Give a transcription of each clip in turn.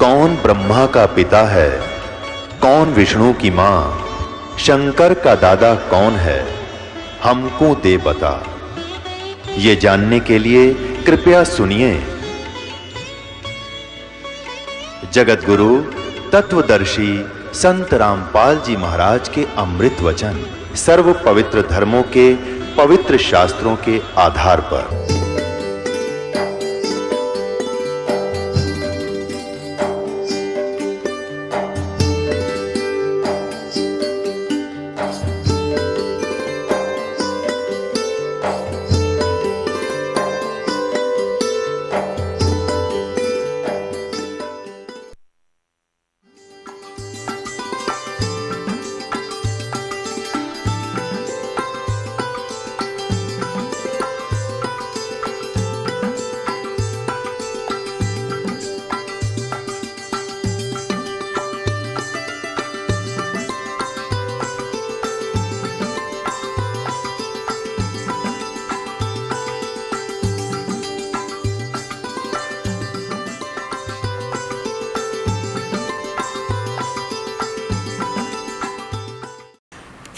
कौन ब्रह्मा का पिता है, कौन विष्णु की मां, शंकर का दादा कौन है, हमको दे बता। ये जानने के लिए कृपया सुनिए। जगत गुरु तत्वदर्शी संत रामपाल जी महाराज के अमृत वचन सर्व पवित्र धर्मों के पवित्र शास्त्रों के आधार पर।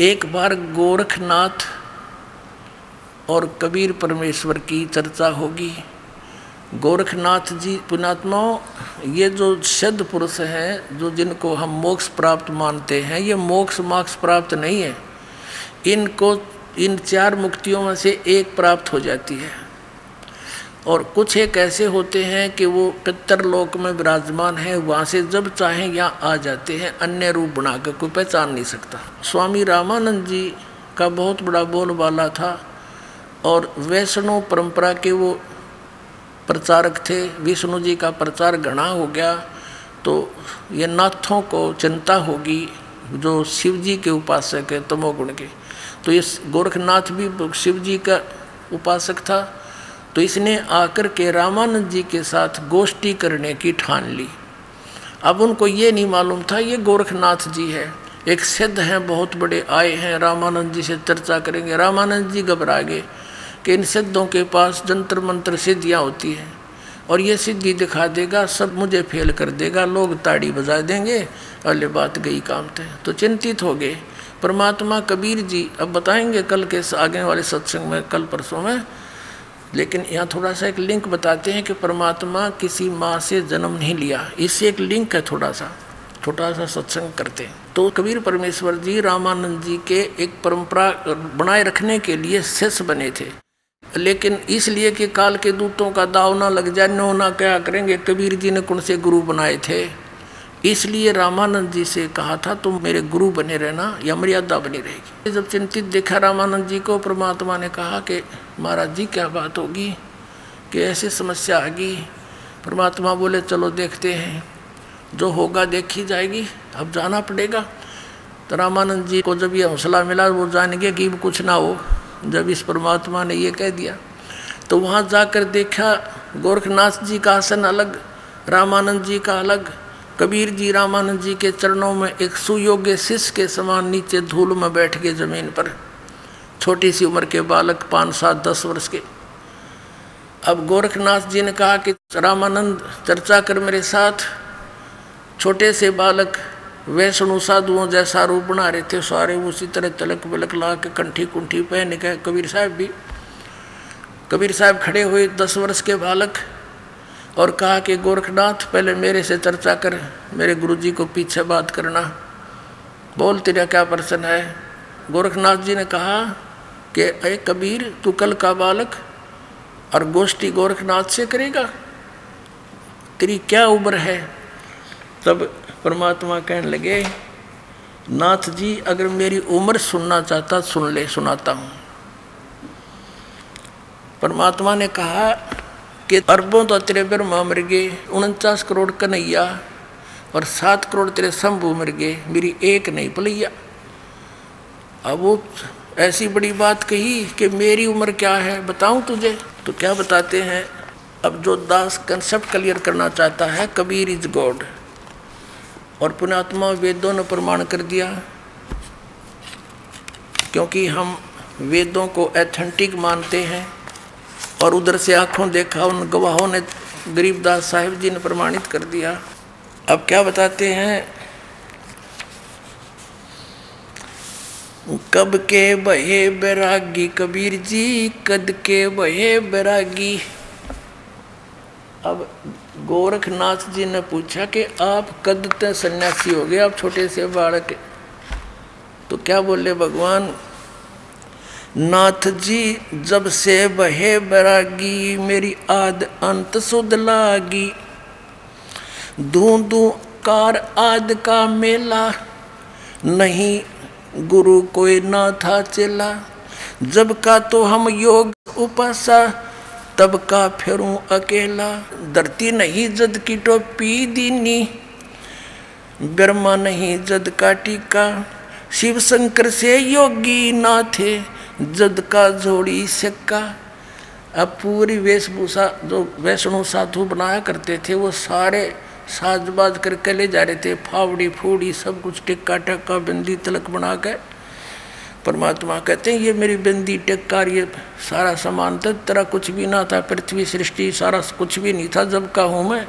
एक बार गोरखनाथ और कबीर परमेश्वर की चर्चा होगी। गोरखनाथ जी पुण्यात्मा, ये जो सिद्ध पुरुष हैं, जो जिनको हम मोक्ष प्राप्त मानते हैं, ये मोक्ष प्राप्त नहीं है। इनको इन चार मुक्तियों में से एक प्राप्त हो जाती है। और कुछ एक ऐसे होते हैं कि वो पितरलोक में विराजमान है, वहाँ से जब चाहें यहाँ आ जाते हैं, अन्य रूप बनाकर कोई पहचान नहीं सकता। स्वामी रामानंद जी का बहुत बड़ा बोलबाला था और वैष्णव परंपरा के वो प्रचारक थे। विष्णु जी का प्रचार घना हो गया तो ये नाथों को चिंता होगी जो शिव जी के उपासक है तमोगुण के। तो ये गोरखनाथ भी शिव जी का उपासक था। तो इसने आकर के रामानंद जी के साथ गोष्ठी करने की ठान ली। अब उनको ये नहीं मालूम था ये गोरखनाथ जी है, एक सिद्ध हैं, बहुत बड़े आए हैं, रामानंद जी से चर्चा करेंगे। रामानंद जी घबरा गए कि इन सिद्धों के पास जंतर मंत्र सिद्धियाँ होती हैं और ये सिद्धि दिखा देगा, सब मुझे फेल कर देगा, लोग ताड़ी बजा देंगे, अरे बात गई काम थे। तो चिंतित हो गए। परमात्मा कबीर जी अब बताएंगे कल के आगे वाले सत्संग में, कल परसों में। लेकिन यहाँ थोड़ा सा एक लिंक बताते हैं कि परमात्मा किसी माँ से जन्म नहीं लिया। इससे एक लिंक है, छोटा सा सत्संग करते हैं। तो कबीर परमेश्वर जी रामानंद जी के एक परंपरा बनाए रखने के लिए शिष्य बने थे। लेकिन इसलिए कि काल के दूतों का दाव ना लग जाए, नो ना क्या करेंगे, कबीर जी ने कौन से गुरु बनाए थे। इसलिए रामानंद जी से कहा था तुम मेरे गुरु बने रहना, या मर्यादा बनी रहेगी। जब चिंतित देखा रामानंद जी को, परमात्मा ने कहा कि महाराज जी क्या बात होगी कि ऐसी समस्या आ गई। परमात्मा बोले चलो देखते हैं, जो होगा देखी जाएगी, अब जाना पड़ेगा। तो रामानंद जी को जब ये हौसला मिला, वो जान गए कि कुछ ना हो। जब इस परमात्मा ने ये कह दिया तो वहाँ जाकर देखा गोरखनाथ जी का आसन अलग, रामानंद जी का अलग। कबीर जी रामानंद जी के चरणों में एक सुयोग्य शिष्य के समान नीचे धूल में बैठ गए जमीन पर, छोटी सी उम्र के बालक 5, 7, 10 वर्ष के। अब गोरखनाथ जी ने कहा कि रामानंद चर्चा कर मेरे साथ। छोटे से बालक वैष्णु साधुओं जैसा रूप बना रहे थे, सारे उसी तरह तलक बलक ला के कंठी कुंठी पहन के। कबीर साहब खड़े हुए 10 वर्ष के बालक और कहा कि गोरखनाथ पहले मेरे से चर्चा कर, मेरे गुरुजी को पीछे बात करना, बोल तेरा क्या प्रश्न है। गोरखनाथ जी ने कहा कि अरे कबीर तू कल का बालक और गोष्ठी गोरखनाथ से करेगा, तेरी क्या उम्र है। तब परमात्मा कहने लगे नाथ जी अगर मेरी उम्र सुनना चाहता सुन ले, सुनाता हूँ। परमात्मा ने कहा कि अरबों तो तेरे ब्रह्मा मर गए, 49 करोड़ कन्हैया और 7 करोड़ तेरे शंभू मर गए, मेरी एक नहीं पलैया। अब वो ऐसी बड़ी बात कही कि मेरी उम्र क्या है बताऊं तुझे। तो क्या बताते हैं, अब जो दास कंसेप्ट क्लियर करना चाहता है, कबीर इज गॉड। और पुण्यात्मा वेदों ने प्रमाण कर दिया, क्योंकि हम वेदों को एथेंटिक मानते हैं और उधर से आंखों देखा उन गवाहों ने, गरीबदास साहिब जी ने प्रमाणित कर दिया अब क्या बताते हैं, कब के बहे बैरागी कबीर जी, कद के बहे बैरागी। अब गोरखनाथ जी ने पूछा कि आप कद तक सन्यासी हो गए, आप छोटे से बालक। तो क्या बोले भगवान, नाथ जी जब से बहे बैरागी, मेरी आद अंत सुध लागी। धू कार आद का मेला, नहीं गुरु कोई ना था चेला। जब का तो हम योग उपासा, तब का फिरूं अकेला। धरती नहीं जद की टोपी दीनी, ब्रह्मा नहीं जद का टीका। शिव शंकर से योगी ना थे, जद का जोड़ी सिक्का। अब पूरी वेशभूषा जो वैष्णव साधु बनाया करते थे, वो सारे साजबाज करके ले जा रहे थे, फावड़ी फूड़ी सब कुछ, टिक्का टक्का बिंदी तिलक बना के। परमात्मा कहते हैं ये मेरी बिंदी टिक्का ये सारा सामान था, तेरा कुछ भी ना था, पृथ्वी सृष्टि सारा कुछ भी नहीं था, जब का हूँ मैं,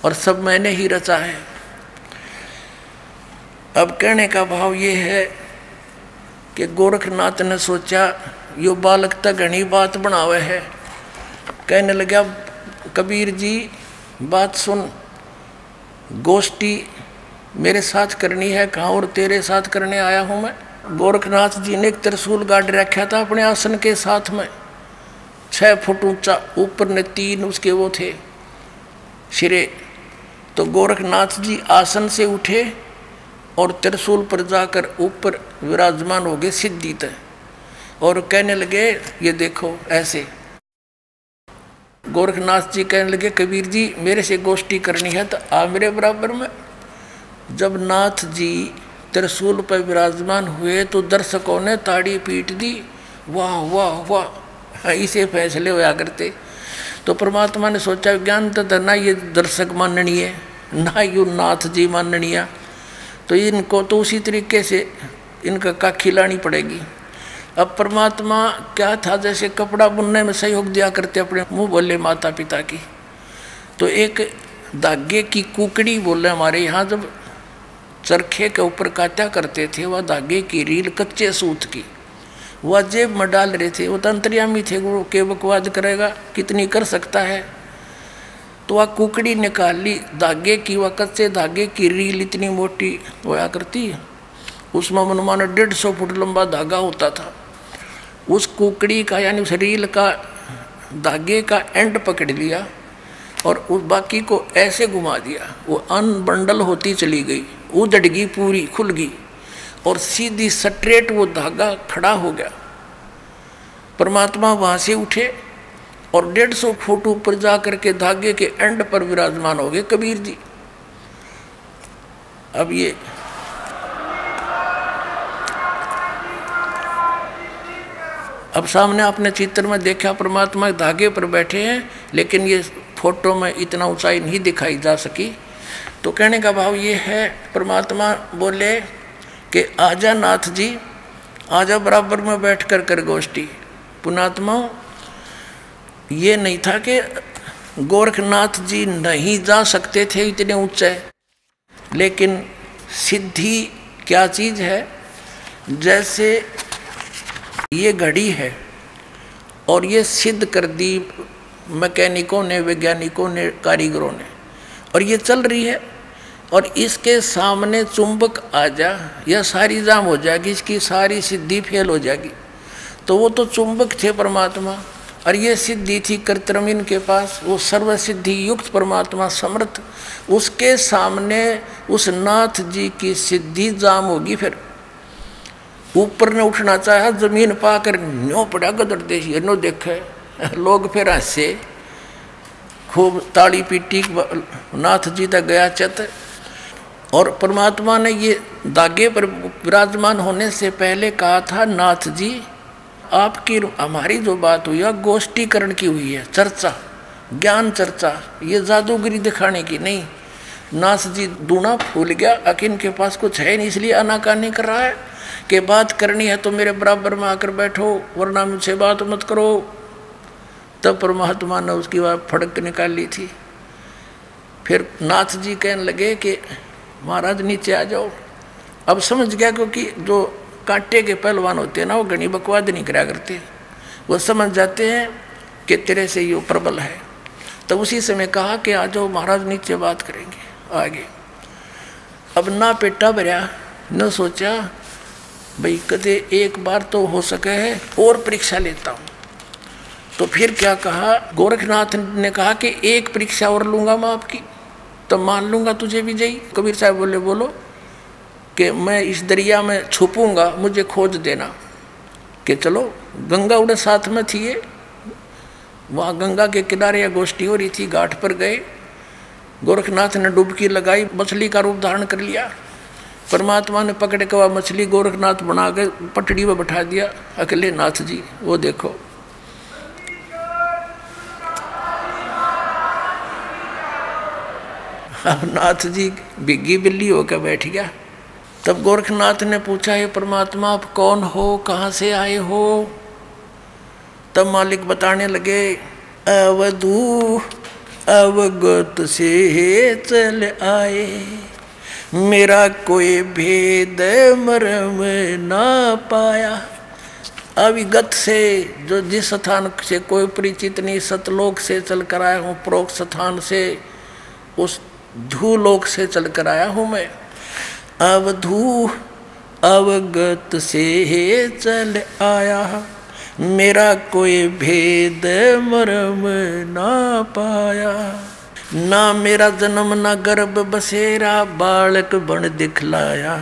और सब मैंने ही रचा है। अब कहने का भाव ये है कि गोरखनाथ ने सोचा यो बालक तक घनी बात बनावे है। कहने लगा कबीर जी बात सुन, गोष्ठी मेरे साथ करनी है, कहाँ और तेरे साथ करने आया हूँ मैं। गोरखनाथ जी ने एक त्रिशूल गाड़ रखा था अपने आसन के साथ में, 6 फुट ऊंचा, ऊपर ने 3 उसके वो थे सिरे। तो गोरखनाथ जी आसन से उठे और त्रिशूल पर जाकर ऊपर विराजमान हो गए सिद्धि तक, और कहने लगे ये देखो ऐसे। गोरखनाथ जी कहने लगे कबीर जी मेरे से गोष्ठी करनी है तो आ मेरे बराबर में। जब नाथ जी त्रिशूल पर विराजमान हुए तो दर्शकों ने ताड़ी पीट दी, वाह वाह वाह, इसे फैसले होया करते। तो परमात्मा ने सोचा ज्ञान तो ना ये दर्शक माननी है ना यू नाथ जी माननिया, तो इनको तो उसी तरीके से इनका का खिलानी पड़ेगी। अब परमात्मा क्या था, जैसे कपड़ा बुनने में सहयोग दिया करते अपने मुंह बोले माता पिता की, तो एक धागे की कुकड़ी बोले हमारे यहाँ जब चरखे के ऊपर काटा करते थे, वह धागे की रील कच्चे सूत की वह जेब में डाल रहे थे। वो तो अंतर्यामी थे, गुरु के बकवाद करेगा कितनी कर सकता है। तो वह कुकड़ी निकाल ली धागे की, वह कच्चे धागे की रील इतनी मोटी होया करती, उसमें मनमाना 150 फुट लंबा धागा होता था। उस कुकड़ी का यानी उस रील का धागे का एंड पकड़ लिया और उस बाकी को ऐसे घुमा दिया, वो अनबंडल होती चली गई, उधड़ गई, पूरी खुल गई और सीधी स्ट्रेट वो धागा खड़ा हो गया। परमात्मा वहाँ से उठे और 150 फुट ऊपर जा करके धागे के एंड पर विराजमान हो गए कबीर जी। अब ये अब सामने आपने चित्र में देखा परमात्मा धागे पर बैठे हैं, लेकिन ये फोटो में इतना ऊंचाई नहीं दिखाई जा सकी। तो कहने का भाव ये है, परमात्मा बोले कि आजा नाथ जी, आजा बराबर में बैठ कर गोष्ठी। पुणात्मा ये नहीं था कि गोरखनाथ जी नहीं जा सकते थे इतने ऊंचे, लेकिन सिद्धि क्या चीज़ है। जैसे ये घड़ी है और ये सिद्ध कर दी मैकेनिकों ने, वैज्ञानिकों ने, कारीगरों ने, और ये चल रही है, और इसके सामने चुंबक आ जा या सारी जाम हो जाएगी, इसकी सारी सिद्धि फेल हो जाएगी। तो वो तो चुंबक थे परमात्मा, और ये सिद्धि थी कर्तव्य इनके पास, वो सर्व सिद्धि युक्त परमात्मा समर्थ, उसके सामने उस नाथ जी की सिद्धि जाम होगी। फिर ऊपर ने उठना चाहा, जमीन पाकर न्यो पड़ा गदर देशी नो देखे लोग, फिर हंसे, खूब ताली पीटी, नाथ जी तक गया चत। और परमात्मा ने ये धागे पर विराजमान होने से पहले कहा था, नाथ जी आपकी हमारी जो बात हुई है गोष्ठीकरण की हुई है, चर्चा, ज्ञान चर्चा, ये जादूगिरी दिखाने की नहीं। नाथ जी दूना फूल गया, अकिन के पास कुछ है नहीं, इसलिए आनाकानी कर रहा है कि बात करनी है तो मेरे बराबर में आकर बैठो, वरना मुझसे बात मत करो। तब परमात्मा ने उसकी बात फड़क निकाल ली थी। फिर नाथ जी कहने लगे कि महाराज नीचे आ जाओ। अब समझ गया, क्योंकि जो कांटे के पहलवान होते हैं ना, वो घनी बकवाद नहीं करा करते, वो समझ जाते हैं कि तेरे से ये प्रबल है। तब उसी समय कहा कि आ जाओ महाराज, नीचे बात करेंगे आगे। अब ना पेटा भरा, न सोचा भाई कदे एक बार तो हो सके है और परीक्षा लेता हूँ। तो फिर क्या कहा, गोरखनाथ ने कहा कि एक परीक्षा और लूँगा मैं आपकी, तब मान लूँगा तुझे विजयी। कबीर साहब बोले बोलो कि मैं इस दरिया में छुपूंगा, मुझे खोज देना। कि चलो, गंगा उड़े साथ में थी, वहाँ गंगा के किनारे या गोष्ठी हो रही थी, घाट पर गए, गोरखनाथ ने डुबकी लगाई, मछली का रूप धारण कर लिया। परमात्मा ने पकड़ के वह मछली गोरखनाथ बना के पटड़ी में बैठा दिया। अकेले नाथ जी वो देखो, अब नाथ जी बिग्गी बिल्ली होकर बैठ गया। तब गोरखनाथ ने पूछा, हे परमात्मा आप कौन हो, कहाँ से आए हो? तब मालिक बताने लगे, अवधू अवगत से चल आए, मेरा कोई भेद मरम ना पाया। अविगत से, जो जिस स्थान से कोई परिचित नहीं, सतलोक से चल कर आया हूँ, प्रोक्त स्थान से, उस धूलोक से चल कर आया हूँ मैं। अवधू अवगत से चल आया, मेरा कोई भेद मरम ना पाया। ना मेरा जन्म ना गर्भ बसेरा, बालक बन दिखलाया,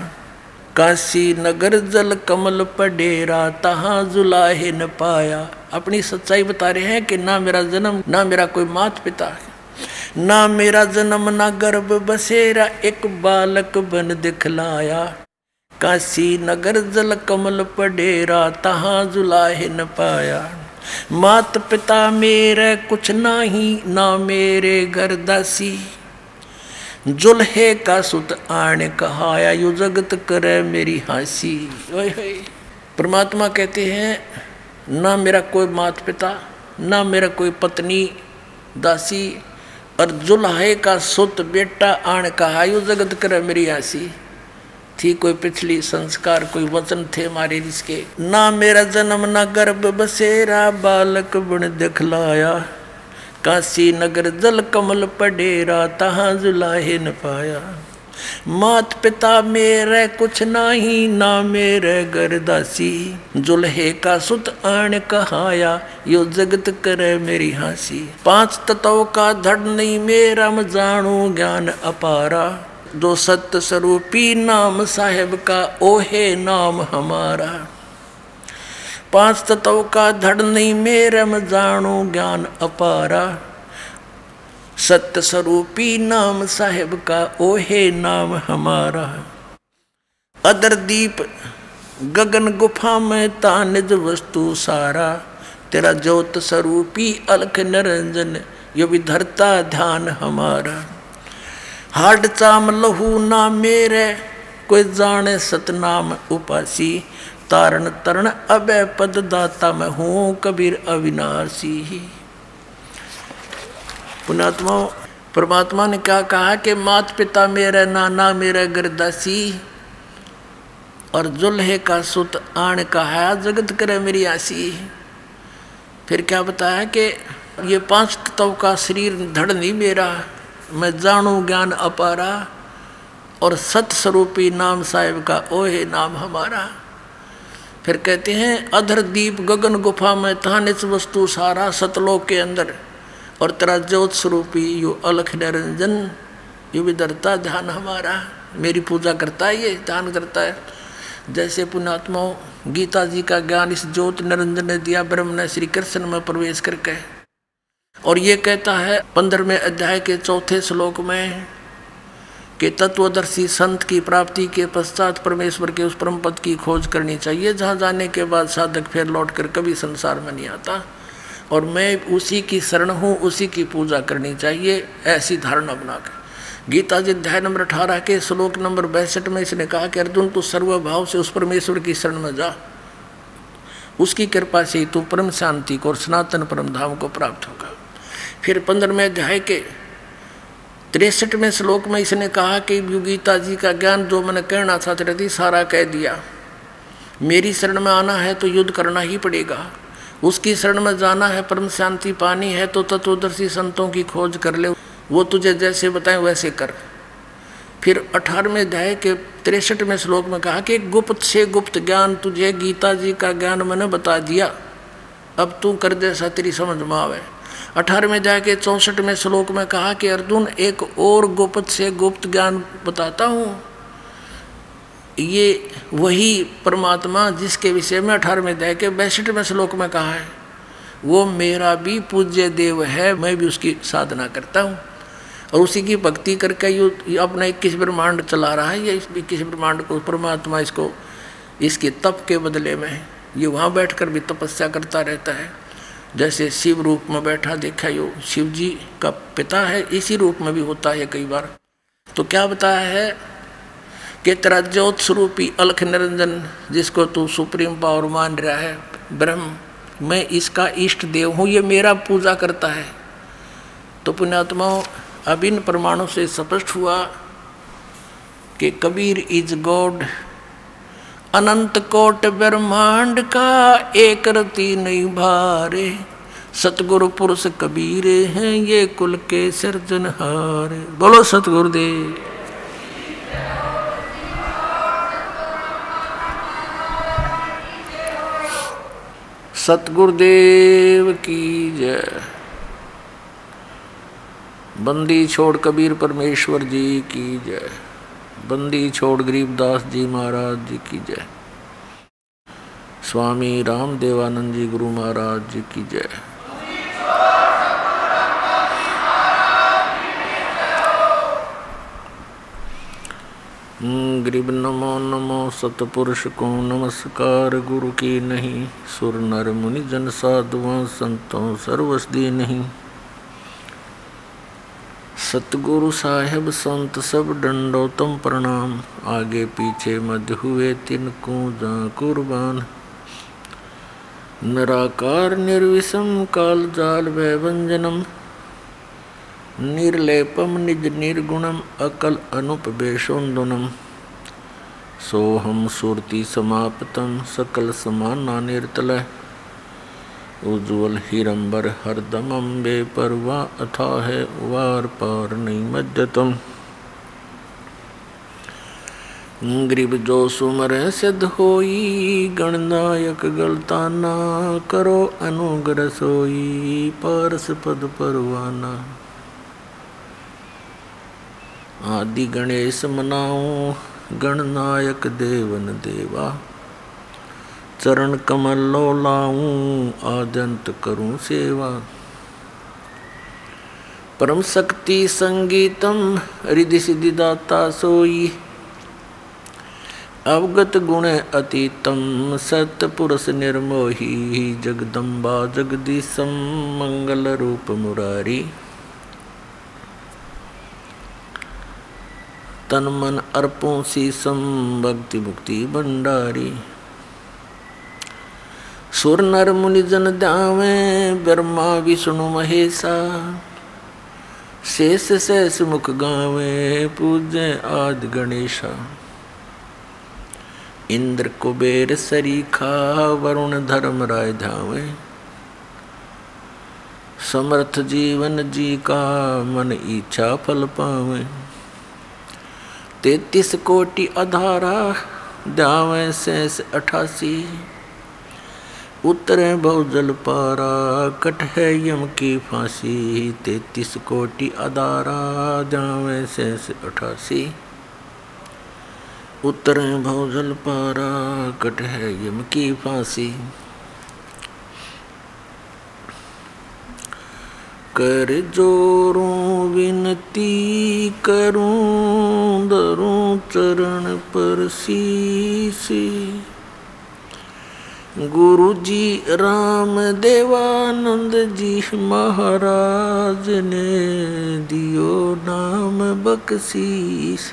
काशी नगर जल कमल पडेरा, तहाँ जुलाहे न पाया। अपनी सच्चाई बता रहे हैं कि ना मेरा जन्म, ना मेरा कोई माता पिता है, ना मेरा जन्म ना गर्भ बसेरा, एक बालक बन दिखलाया, काशी नगर जल कमल पडेरा, तहाँ जुलाहे न पाया। मात पिता मेरे कुछ नाही, ना मेरे घर दासी, जुल्हे का सुत आने कहाया, यू जगत करे मेरी हंसी। परमात्मा कहते हैं, ना मेरा कोई माता पिता, ना मेरा कोई पत्नी दासी, और जुल्हे का सुत बेटा आने कहा, यू जगत करे मेरी हंसी। थी कोई पिछली संस्कार, कोई वचन थे हमारे इसके। ना मेरा जन्म ना गर्भ बसेरा, बालक बन दिखलाया, काशी नगर जल कमल पडेरा, तहाँ जुलाहे न पाया। मात पिता मेरे कुछ नाही, ना मेरे घर दासी, जुल्हे का सुत आन कहाया, यो जगत करे मेरी हंसी। पांच तत्वों का धड़ नहीं मेरा, मैं जानू ज्ञान अपारा, जो सत्य स्वरूपी नाम साहेब का, ओहे नाम हमारा। पांच तत्वों का धड़ नहीं मेरा, मैं जानू ज्ञान अपारा, सत्य स्वरूपी नाम साहेब का, ओहे नाम हमारा। अदर दीप गगन गुफा में तानिज वस्तु सारा, तेरा ज्योत स्वरूपी अलख निरंजन, यो भी धरता ध्यान हमारा। हाड चाम लहू ना मेरे, कोई जाने सतनाम उपासी, तारण तरण अभय पद दाता मैं हूँ, कबीर अविनाशी। पुणात्मा, परमात्मा ने क्या कहा कि मात पिता मेरे नाना मेरे गरदासी, और जुल्हे का सुत आन कहा, जगत करे मेरी आसी। फिर क्या बताया कि ये पांच तत्व का शरीर धड़ नहीं मेरा, मैं जानू ज्ञान अपारा, और सत स्वरूपी नाम साहिब का, ओहे नाम हमारा। फिर कहते हैं, अधर दीप गगन गुफा में तानिच वस्तु सारा, सतलोक के अंदर, और तेरा ज्योत स्वरूपी यू अलख निरंजन, यू भी धरता ध्यान हमारा। मेरी पूजा करता है, ये ध्यान करता है। जैसे पुण्यात्माओं, गीता जी का ज्ञान इस ज्योत निरंजन ने दिया ब्रह्म ने श्री कृष्ण में प्रवेश करके, और ये कहता है 15वें अध्याय के 4थे श्लोक में कि तत्वदर्शी संत की प्राप्ति के पश्चात परमेश्वर के उस परम पद की खोज करनी चाहिए, जहाँ जाने के बाद साधक फिर लौट कर कभी संसार में नहीं आता, और मैं उसी की शरण हूँ, उसी की पूजा करनी चाहिए, ऐसी धारणा बना के। गीता जी अध्याय नंबर 18 के श्लोक नंबर 62 में इसने कहा कि अर्जुन तू सर्वभाव से उस परमेश्वर की शरण में जा, उसकी कृपा से ही तू परम शांति को और सनातन परम धाम को प्राप्त होगा। फिर 15वें अध्याय के 63वें श्लोक में इसने कहा कि गीता जी का ज्ञान जो मैंने कहना चाहती थी सारा कह दिया। मेरी शरण में आना है तो युद्ध करना ही पड़ेगा, उसकी शरण में जाना है, परम शांति पानी है तो तत्वदर्शी संतों की खोज कर ले, वो तुझे जैसे बताएं वैसे कर। फिर 18वें अध्याय के 63वें श्लोक में कहा कि गुप्त से गुप्त ज्ञान तुझे गीता जी का ज्ञान मैंने बता दिया, अब तू कर जैसा तेरी समझ में आवे। 18वें अध्याय के 64वें श्लोक में कहा कि अर्जुन एक और गुप्त से गुप्त ज्ञान बताता हूँ, ये वही परमात्मा जिसके विषय में 18वें अध्याय के 62वें श्लोक में कहा है, वो मेरा भी पूज्य देव है, मैं भी उसकी साधना करता हूँ और उसी की भक्ति करके ये अपना 21 ब्रह्मांड चला रहा है। ये 21 ब्रह्मांड को परमात्मा इसको इसके तप के बदले में ये वहाँ बैठकर भी तपस्या करता रहता है। जैसे शिव रूप में बैठा देखा, यो शिव जी का पिता है, इसी रूप में भी होता है कई बार। तो क्या बताया है कि तेरा ज्योत स्वरूपी अलख निरंजन जिसको तू सुप्रीम पावर मान रहा है ब्रह्म, मैं इसका इष्ट देव हूँ, ये मेरा पूजा करता है। तो पुण्यात्माओं, अब इन प्रमाणों से स्पष्ट हुआ कि कबीर इज गॉड, अनंत कोट ब्रह्मांड का एक रति नहीं भारे, सतगुरु पुरुष कबीर हैं ये कुल के सिरजनहारे। बोलो सतगुरुदेव। सतगुरुदेव की जय। बंदी छोड़ कबीर परमेश्वर जी की जय। बंदी छोड़ गरीबदास जी महाराज जी की जय। स्वामी राम देवानंद जी गुरु महाराज जी की जय। गरीब नमो नमो सतपुरुष को नमस्कार, गुरु की नहीं सुर नर मुनि जन साधुओं संतों सर्वसदी नहीं। सतगुरु साहेब संत सब दंडोतम प्रणाम, आगे पीछे मध्य हुए तिनको जा कुर्बान। निराकार निर्विषम काल जाल भयभंजनम, निर्लेपम निज निर्गुणम अकल अनुपवेशोन्दुनम। सोहम सुरति समाप्तम सकल समाना निर्तलय, उज्ज्वल हिरंबर हरदम अम्बे परवा अथा है वार पार नहीं मध्यतम। गरीब जो सुमर सिद्ध होई, गणनायक गलताना करो अनुग्रह सोई, पारस पद परवाना। आदि गणेश मनाऊं गणनायक देवन देवा, चरण कमल लो लाऊं आद्यंत करूं सेवा। परम शक्ति संगीतम रिधि सिद्धि दाता सोई, अवगत गुण अतीतम सत्य पुरुष निर्मोही। जगदम्बा जगदीशम मंगल रूप मुरारी, तन मन अर्पों शीसम भक्ति मुक्ति भंडारी। सुर नर मुनि जन ध्यावे ब्रह्मा विष्णु महेशा, शेष शेष मुख गावे पूज्य आदि गणेशा। इंद्र कुबेर सरीखा वरुण धर्म राय ध्यावे, समर्थ जीवन जी का मन इच्छा फल पावे। 33 कोटि अधारा ध्यावे शेष 88, उतरे बहुजल पारा कट है यम की फांसी। 33 कोटि अदारा जावे शेष 88, उतरे बहुजल पारा कट है यम की फांसी। कर जोरों विनती करूं धरूं चरण पर शीशी। गुरु जी राम देवानंद जी महाराज ने दियो नाम बख्शीश।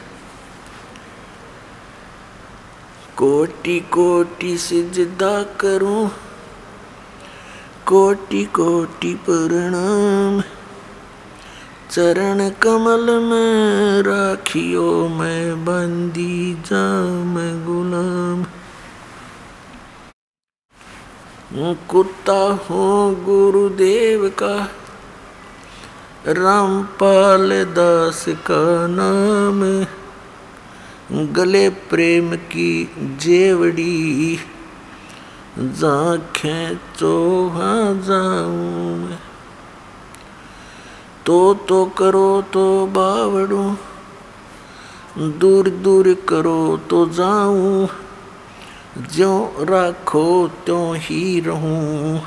कोटि कोटि सिजदा करूं कोटि कोटि प्रणाम, चरण कमल में राखियो मैं बंदी जाम गुलाम। कुत्ता हूँ गुरुदेव का रामपाल दास का नाम। गले प्रेम की जेवड़ी जहाँ खेचो हाँ जाऊँ मैं। तो करो तो बावड़ू दूर दूर करो तो जाऊँ। ज्यों राखो त्यों ही रहूं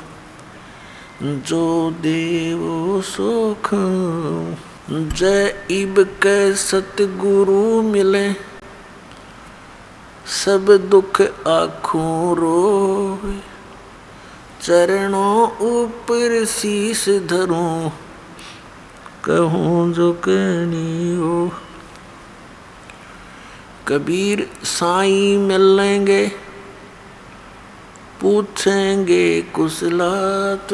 जो देवो सो खाऊं। जय इब के सतगुरु मिले सब दुख आँखों रोए। चरणों ऊपर शीश धरूं कहूँ जो कहनी हो। कबीर साईं मिलेंगे पूछेंगे कुशलात।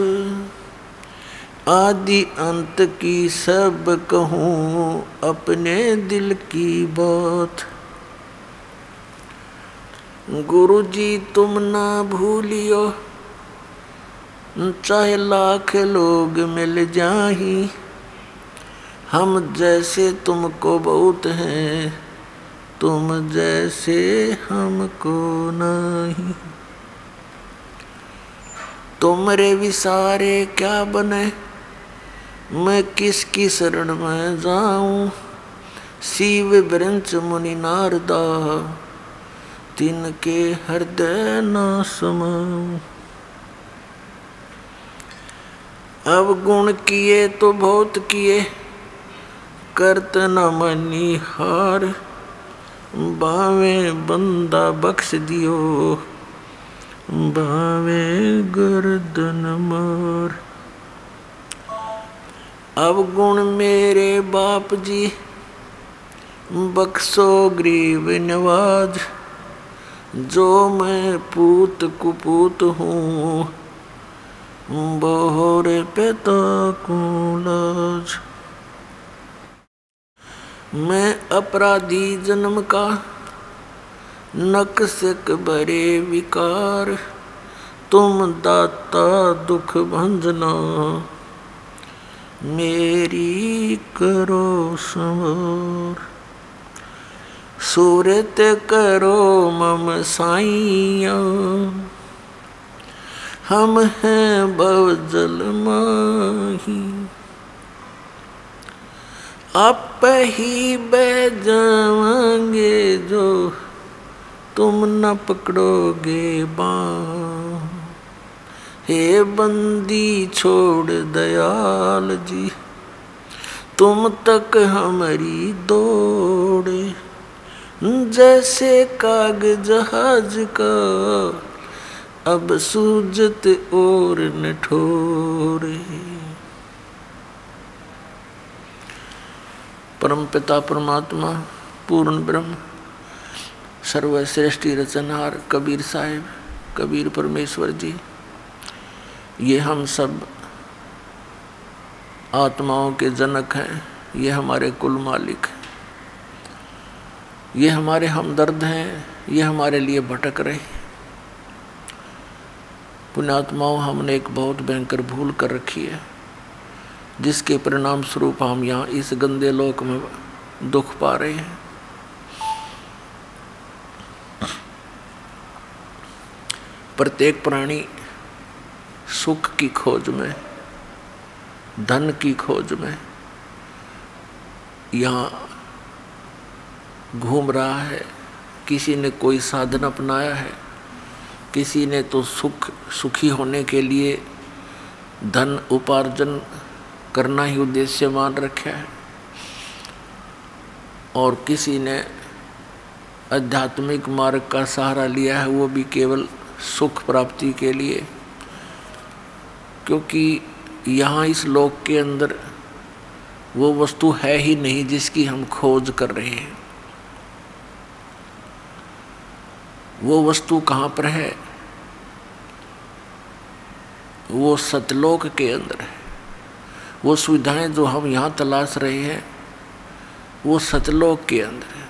आदि अंत की सब कहूँ अपने दिल की बात। गुरु जी तुम ना भूलियो चाहे लाख लोग मिल जाही। हम जैसे तुमको बहुत हैं तुम जैसे हमको नहीं। तुमरे विसारे क्या बने मैं किसकी शरण में जाऊं। शिव वृंच मुनि नारदा तिनके हृदय न समाऊं। अब गुण किए तो बहुत किए करत न मनी हार। बावे बंदा बख्श दियो बावे गर्दन मार। अब गुण मेरे बाप जी बख्शो गरीब नवाज। जो मैं पूत कुपूत हूँ बोहरे पिता को लाज। मैं अपराधी जन्म का नक्सक बरे विकार। तुम दाता दुख भंजना मेरी करो संवार। सूरत करो मम साईया हम हैं भवजल माही। आप ही बह जाएंगे जो तुम न पकड़ोगे बाँ। हे बंदी छोड़ दयाल जी तुम तक हमारी दौड़े। जैसे काग जहाज का अब सूजत और न ठोरे। परम पिता परमात्मा पूर्ण ब्रह्म सर्वश्रेष्ठी रचनहार कबीर साहिब कबीर परमेश्वर जी ये हम सब आत्माओं के जनक हैं। ये हमारे कुल मालिक हैं। ये हमारे हमदर्द हैं। ये हमारे लिए भटक रहे। पुण्यात्माओं हमने एक बहुत भयंकर भूल कर रखी है जिसके परिणाम स्वरूप हम यहाँ इस गंदे लोक में दुख पा रहे हैं। प्रत्येक प्राणी सुख की खोज में धन की खोज में यहाँ घूम रहा है। किसी ने कोई साधन अपनाया है। किसी ने तो सुखी होने के लिए धन उपार्जन करना ही उद्देश्य मान रखा है। और किसी ने आध्यात्मिक मार्ग का सहारा लिया है वो भी केवल सुख प्राप्ति के लिए। क्योंकि यहाँ इस लोक के अंदर वो वस्तु है ही नहीं जिसकी हम खोज कर रहे हैं। वो वस्तु कहाँ पर है? वो सतलोक के अंदर है। वो सुविधाएं जो हम यहाँ तलाश रहे हैं वो सतलोक के अंदर है।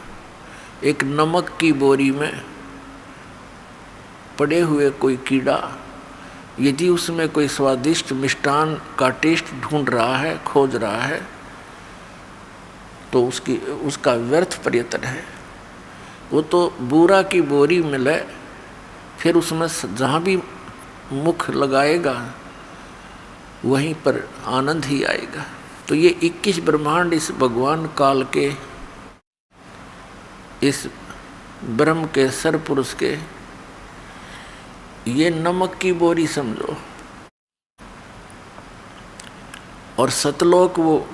एक नमक की बोरी में पड़े हुए कोई कीड़ा यदि उसमें कोई स्वादिष्ट मिष्टान का टेस्ट ढूंढ रहा है, खोज रहा है, तो उसका व्यर्थ प्रयत्न है। वो तो बूरा की बोरी मिले, फिर उसमें जहाँ भी मुख लगाएगा वहीं पर आनंद ही आएगा। तो ये 21 ब्रह्मांड इस भगवान काल के, इस ब्रह्म के सरपुरुष के, ये नमक की बोरी समझो। और सतलोक वो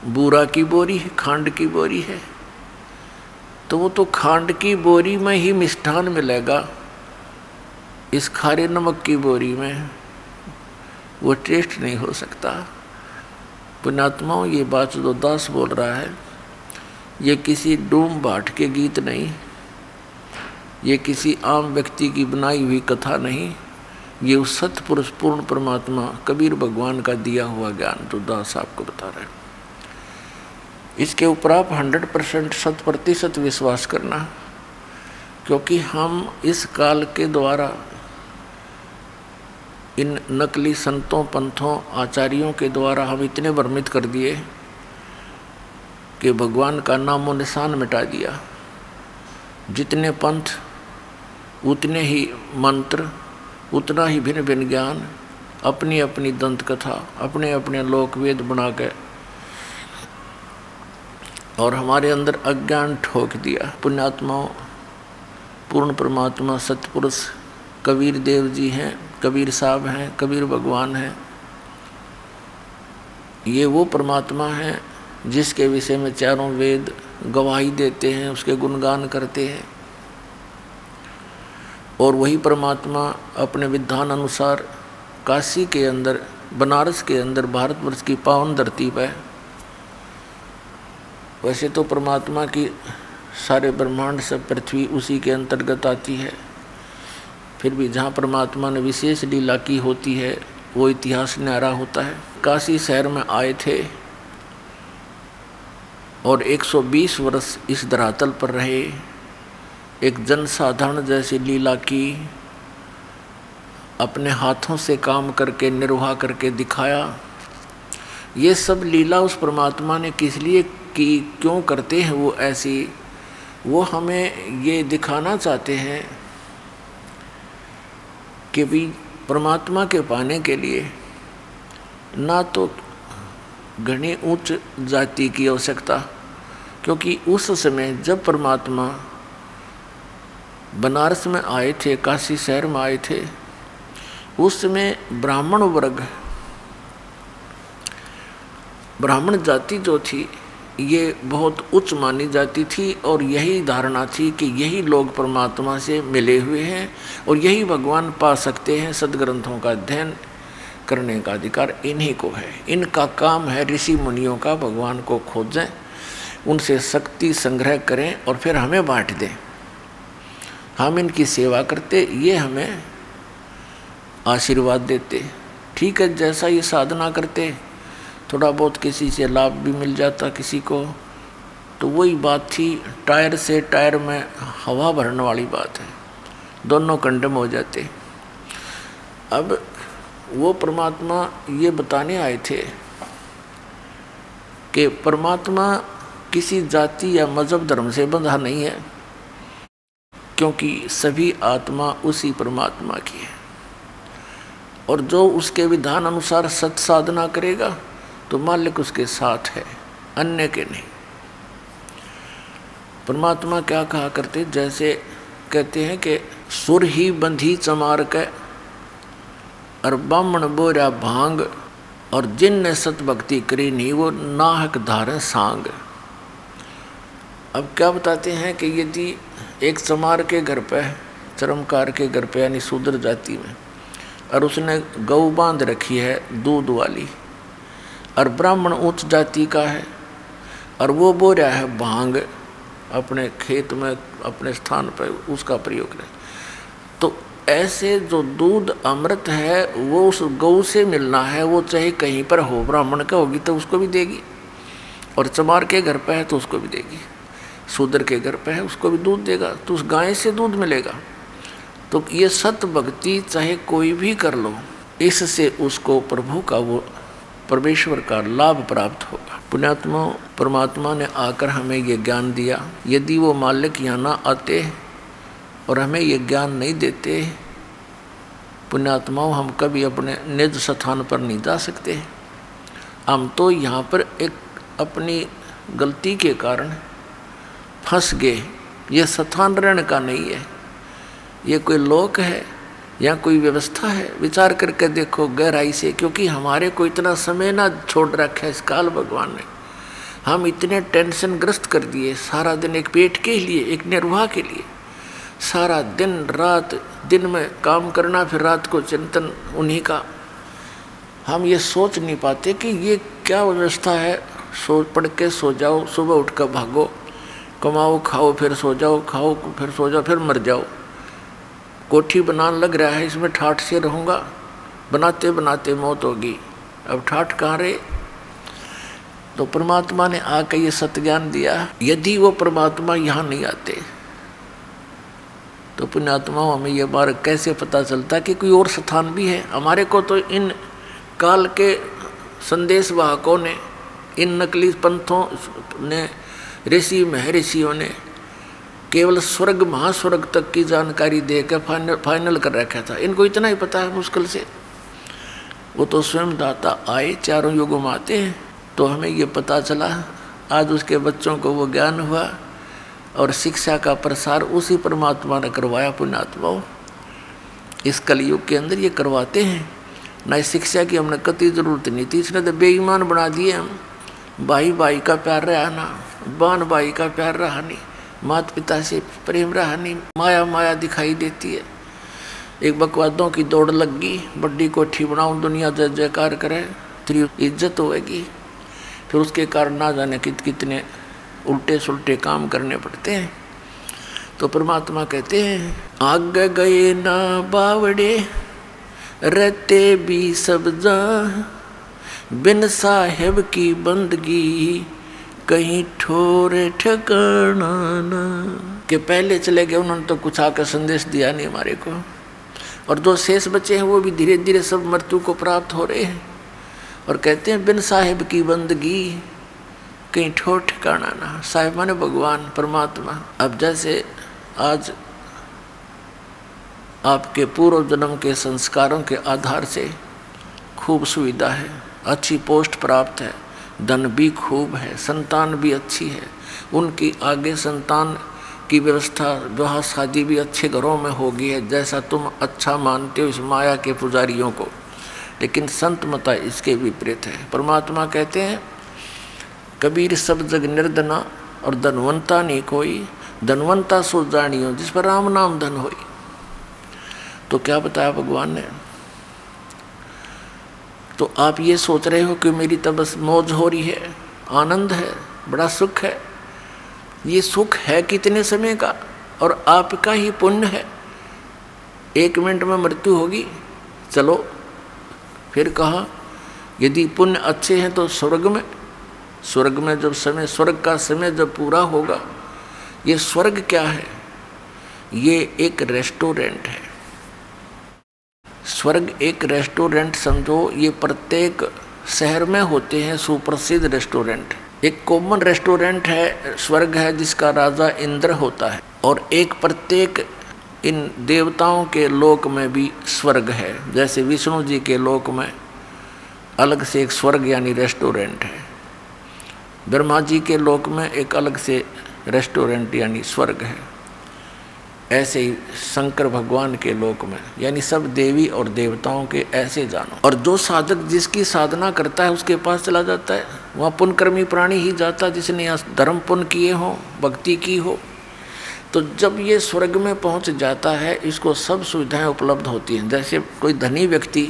बूरा की बोरी है, खांड की बोरी है। तो वो तो खांड की बोरी में ही मिष्ठान मिलेगा, इस खारे नमक की बोरी में वो टेस्ट नहीं हो सकता। पुण्यात्माओं, ये बात जो दास बोल रहा है ये किसी डूम भाट के गीत नहीं, ये किसी आम व्यक्ति की बनाई हुई कथा नहीं, ये उस सतपुरुष पूर्ण परमात्मा कबीर भगवान का दिया हुआ ज्ञान जो दास आपको बता रहे हैं। इसके ऊपर आप 100% 100% विश्वास करना, क्योंकि हम इस काल के द्वारा इन नकली संतों, पंथों, आचार्यों के द्वारा हम इतने भ्रमित कर दिए कि भगवान का नामो निशान मिटा दिया। जितने पंथ उतने ही मंत्र, उतना ही भिन्न भिन्न ज्ञान, अपनी अपनी दंत कथा, अपने अपने लोकवेद बना के और हमारे अंदर अज्ञान ठोक दिया। पुण्यात्माओं, पूर्ण परमात्मा सतपुरुष कबीर देव जी हैं, कबीर साहब हैं, कबीर भगवान हैं। ये वो परमात्मा हैं जिसके विषय में चारों वेद गवाही देते हैं, उसके गुणगान करते हैं। और वही परमात्मा अपने विधान अनुसार काशी के अंदर, बनारस के अंदर, भारतवर्ष की पावन धरती पर, वैसे तो परमात्मा की सारे ब्रह्मांड से पृथ्वी उसी के अंतर्गत आती है, फिर भी जहाँ परमात्मा ने विशेष लीला की होती है वो इतिहास न्यारा होता है। काशी शहर में आए थे और 120 वर्ष इस धरातल पर रहे, एक जनसाधारण जैसी लीला की, अपने हाथों से काम करके निर्वाह करके दिखाया। ये सब लीला उस परमात्मा ने किस लिए की, क्यों करते हैं वो ऐसी, वो हमें ये दिखाना चाहते हैं कि भी परमात्मा के पाने के लिए ना तो घनी उच्च जाति की आवश्यकता, क्योंकि उस समय जब परमात्मा बनारस में आए थे, काशी शहर में आए थे, उस समय ब्राह्मण वर्ग, ब्राह्मण जाति जो थी ये बहुत उच्च मानी जाती थी और यही धारणा थी कि यही लोग परमात्मा से मिले हुए हैं और यही भगवान पा सकते हैं। सदग्रंथों का अध्ययन करने का अधिकार इन्हीं को है, इनका काम है ऋषि मुनियों का भगवान को खोजें, उनसे शक्ति संग्रह करें और फिर हमें बांट दें। हम इनकी सेवा करते, ये हमें आशीर्वाद देते। ठीक है, जैसा ये साधना करते, थोड़ा बहुत किसी से लाभ भी मिल जाता किसी को, तो वही बात थी, टायर से टायर में हवा भरने वाली बात है, दोनों कंडम हो जाते। अब वो परमात्मा ये बताने आए थे कि परमात्मा किसी जाति या मजहब धर्म से बंधा नहीं है, क्योंकि सभी आत्मा उसी परमात्मा की है और जो उसके विधान अनुसार सत साधना करेगा तो मालिक उसके साथ है, अन्य के नहीं। परमात्मा क्या कहा करते, जैसे कहते हैं कि सुर ही बंधी चमार के और बामण बोरा भांग, और जिनने सत भक्ति करी नहीं वो नाहक धारे सांग। अब क्या बताते हैं कि यदि एक चमार के घर पे, चरमकार के घर पे यानी शूद्र जाति में, और उसने गऊ बांध रखी है दूध वाली, और ब्राह्मण उच्च जाति का है और वो बो रहा है भांग अपने खेत में, अपने स्थान पर उसका प्रयोग करें, तो ऐसे जो दूध अमृत है वो उस गौ से मिलना है, वो चाहे कहीं पर हो, ब्राह्मण का होगी तो उसको भी देगी, और चमार के घर पे है तो उसको भी देगी, शूद्र के घर पे है उसको भी दूध देगा, तो उस गाय से दूध मिलेगा। तो ये सत भक्ति चाहे कोई भी कर लो, इससे उसको प्रभु का वो परमेश्वर का लाभ प्राप्त होगा। पुण्यात्मा, परमात्मा ने आकर हमें ये ज्ञान दिया। यदि वो मालिक यहाँ ना आते और हमें ये ज्ञान नहीं देते, पुण्यात्माओं, हम कभी अपने निज स्थान पर नहीं जा सकते। हम तो यहाँ पर एक अपनी गलती के कारण फंस गए। ये स्थान रहने का नहीं है, ये कोई लोक है या कोई व्यवस्था है। विचार करके देखो गहराई से, क्योंकि हमारे को इतना समय ना छोड़ रखा है इस काल भगवान ने। हम इतने टेंशन ग्रस्त कर दिए, सारा दिन एक पेट के लिए, एक निर्वाह के लिए, सारा दिन रात, दिन में काम करना, फिर रात को चिंतन उन्हीं का। हम ये सोच नहीं पाते कि ये क्या व्यवस्था है। सो पढ़ के सो जाओ, सुबह उठ कर भागो, कमाओ खाओ, फिर सो जाओ, खाओ फिर सो जाओ, फिर मर जाओ। कोठी बनाने लग रहा है, इसमें ठाठ से रहूँगा, बनाते बनाते मौत होगी, अब ठाठ कहाँ रहे। तो परमात्मा ने आकर ये सत्य दिया। यदि वो परमात्मा यहाँ नहीं आते तो पुण्यात्मा, हमें ये बार कैसे पता चलता कि कोई और स्थान भी है। हमारे को तो इन काल के संदेश वाहकों ने, इन नकली पंथों ने, ऋषि महर्षियों ने केवल स्वर्ग महास्वर्ग तक की जानकारी देकर फाइनल कर रखा था। इनको इतना ही पता है मुश्किल से। वो तो स्वयं दाता आए, चारों युगों में आते हैं, तो हमें ये पता चला। आज उसके बच्चों को वो ज्ञान हुआ और शिक्षा का प्रसार उसी परमात्मा ने करवाया। पुण्यात्माओं, इस कलयुग के अंदर ये करवाते हैं ना। इस शिक्षा की हमने कतई जरूरत नहीं थी, इसने तो बेईमान बना दिए हम। भाई भाई का प्यार रहा ना, बान भाई का प्यार रहा नहीं, माता पिता से प्रेम रहा नहीं, माया माया दिखाई देती है। एक बकवादों की दौड़ लग गई, बड्डी कोठी बनाऊं, दुनिया जय जयकार करे, तेरी इज्जत होएगी। फिर उसके कारण ना जाने कितने उल्टे सुलटे काम करने पड़ते हैं। तो परमात्मा कहते हैं, आगे गए ना बावड़े रहते भी सब जा, बिन साहेब की बंदगी कहीं ठोर ठिकाना ना। के पहले चले गए, उन्होंने तो कुछ आकर संदेश दिया नहीं हमारे को, और जो शेष बचे हैं वो भी धीरे धीरे सब मृत्यु को प्राप्त हो रहे हैं। और कहते हैं बिन साहिब की बंदगी कहीं ठोर ठिकाना ना। साहिब माने भगवान परमात्मा। अब जैसे आज आपके पूर्व जन्म के संस्कारों के आधार से खूब सुविधा है, अच्छी पोस्ट प्राप्त है, धन भी खूब है, संतान भी अच्छी है, उनकी आगे संतान की व्यवस्था, विवाह शादी भी अच्छे घरों में होगी है, जैसा तुम अच्छा मानते हो इस माया के पुजारियों को। लेकिन संत मता इसके विपरीत है। परमात्मा कहते हैं, कबीर सब जग निर्धना और धनवंता नहीं कोई, धनवंता सो जानियो जिस पर राम नाम धन होई। तो क्या बताया भगवान ने। तो आप ये सोच रहे हो कि मेरी तो बस मौज हो रही है, आनंद है, बड़ा सुख है। ये सुख है कितने समय का, और आपका ही पुण्य है। 1 मिनट में मृत्यु होगी, चलो फिर कहा यदि पुण्य अच्छे हैं तो स्वर्ग में। स्वर्ग में जब समय, स्वर्ग का समय जब पूरा होगा, ये स्वर्ग क्या है, ये एक रेस्टोरेंट है। स्वर्ग एक रेस्टोरेंट समझो, ये प्रत्येक शहर में होते हैं सुप्रसिद्ध रेस्टोरेंट। एक कॉमन रेस्टोरेंट है, स्वर्ग है, जिसका राजा इंद्र होता है, और एक प्रत्येक इन देवताओं के लोक में भी स्वर्ग है। जैसे विष्णु जी के लोक में अलग से एक स्वर्ग यानी रेस्टोरेंट है, ब्रह्मा जी के लोक में एक अलग से रेस्टोरेंट यानी स्वर्ग है। ऐसे ही शंकर भगवान के लोक में, यानी सब देवी और देवताओं के ऐसे जानो। और जो साधक जिसकी साधना करता है उसके पास चला जाता है, वहाँ पुण्यकर्मी प्राणी ही जाता है जिसने यहाँ धर्म पुण्य किए हों, भक्ति की हो। तो जब ये स्वर्ग में पहुँच जाता है, इसको सब सुविधाएं उपलब्ध होती हैं। जैसे कोई धनी व्यक्ति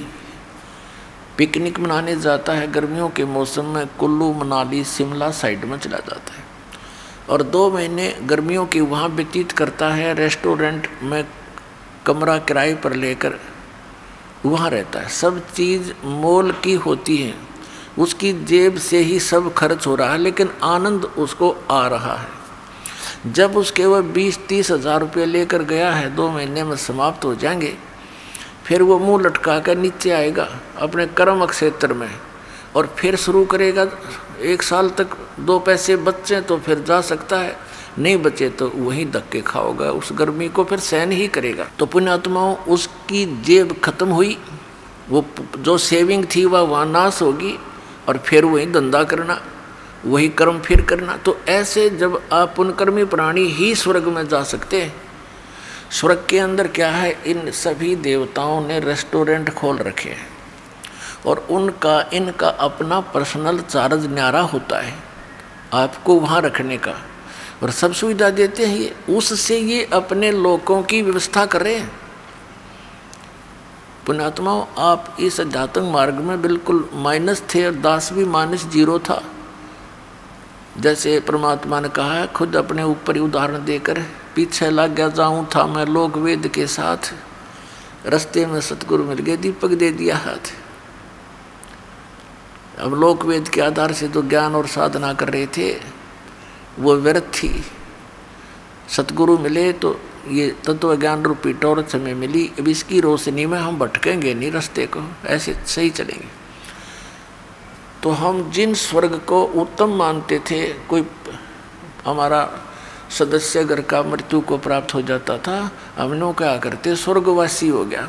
पिकनिक मनाने जाता है गर्मियों के मौसम में, कुल्लू मनाली शिमला साइड में चला जाता है, और 2 महीने गर्मियों की वहाँ व्यतीत करता है रेस्टोरेंट में कमरा किराए पर लेकर वहाँ रहता है। सब चीज़ मोल की होती है, उसकी जेब से ही सब खर्च हो रहा है, लेकिन आनंद उसको आ रहा है। जब उसके वह 20-30 हज़ार रुपये लेकर गया है, 2 महीने में समाप्त हो जाएंगे, फिर वो मुंह लटका कर नीचे आएगा अपने कर्म क्षेत्र में और फिर शुरू करेगा। 1 साल तक 2 पैसे बचे तो फिर जा सकता है, नहीं बचे तो वहीं धक्के खाओगा, उस गर्मी को फिर सहन ही करेगा। तो पुण्यात्माओं, उसकी जेब खत्म हुई, वो जो सेविंग थी वह वहाँ नाश होगी और फिर वही धंधा करना, वही कर्म फिर करना। तो ऐसे जब आप पुण्यकर्मी प्राणी ही स्वर्ग में जा सकते हैं। स्वर्ग के अंदर क्या है, इन सभी देवताओं ने रेस्टोरेंट खोल रखे हैं और इनका अपना पर्सनल चार्ज न्यारा होता है आपको वहाँ रखने का, और सब सुविधा देते हैं ये, उससे ये अपने लोगों की व्यवस्था कर रहे हैं। पुण्यात्माओं, आप इस अध्यात्म मार्ग में बिल्कुल माइनस थे और दास भी -0 था। जैसे परमात्मा ने कहा है, खुद अपने ऊपर ही उदाहरण देकर, पीछे लग गया जाऊँ था मैं लोक वेद के साथ, रास्ते में सतगुरु मिल गए, दीपक दे दिया हाथ। अब लोक वेद के आधार से जो ज्ञान और साधना कर रहे थे वो व्यर्थ थी। सतगुरु मिले तो ये तत्व ज्ञान रूपी टॉर्च हमें मिली। अब इसकी रोशनी में हम भटकेंगे नहीं, रास्ते को ऐसे सही चलेंगे। तो हम जिन स्वर्ग को उत्तम मानते थे, कोई हमारा सदस्य घर का मृत्यु को प्राप्त हो जाता था, हमने क्या करते, स्वर्गवासी हो गया।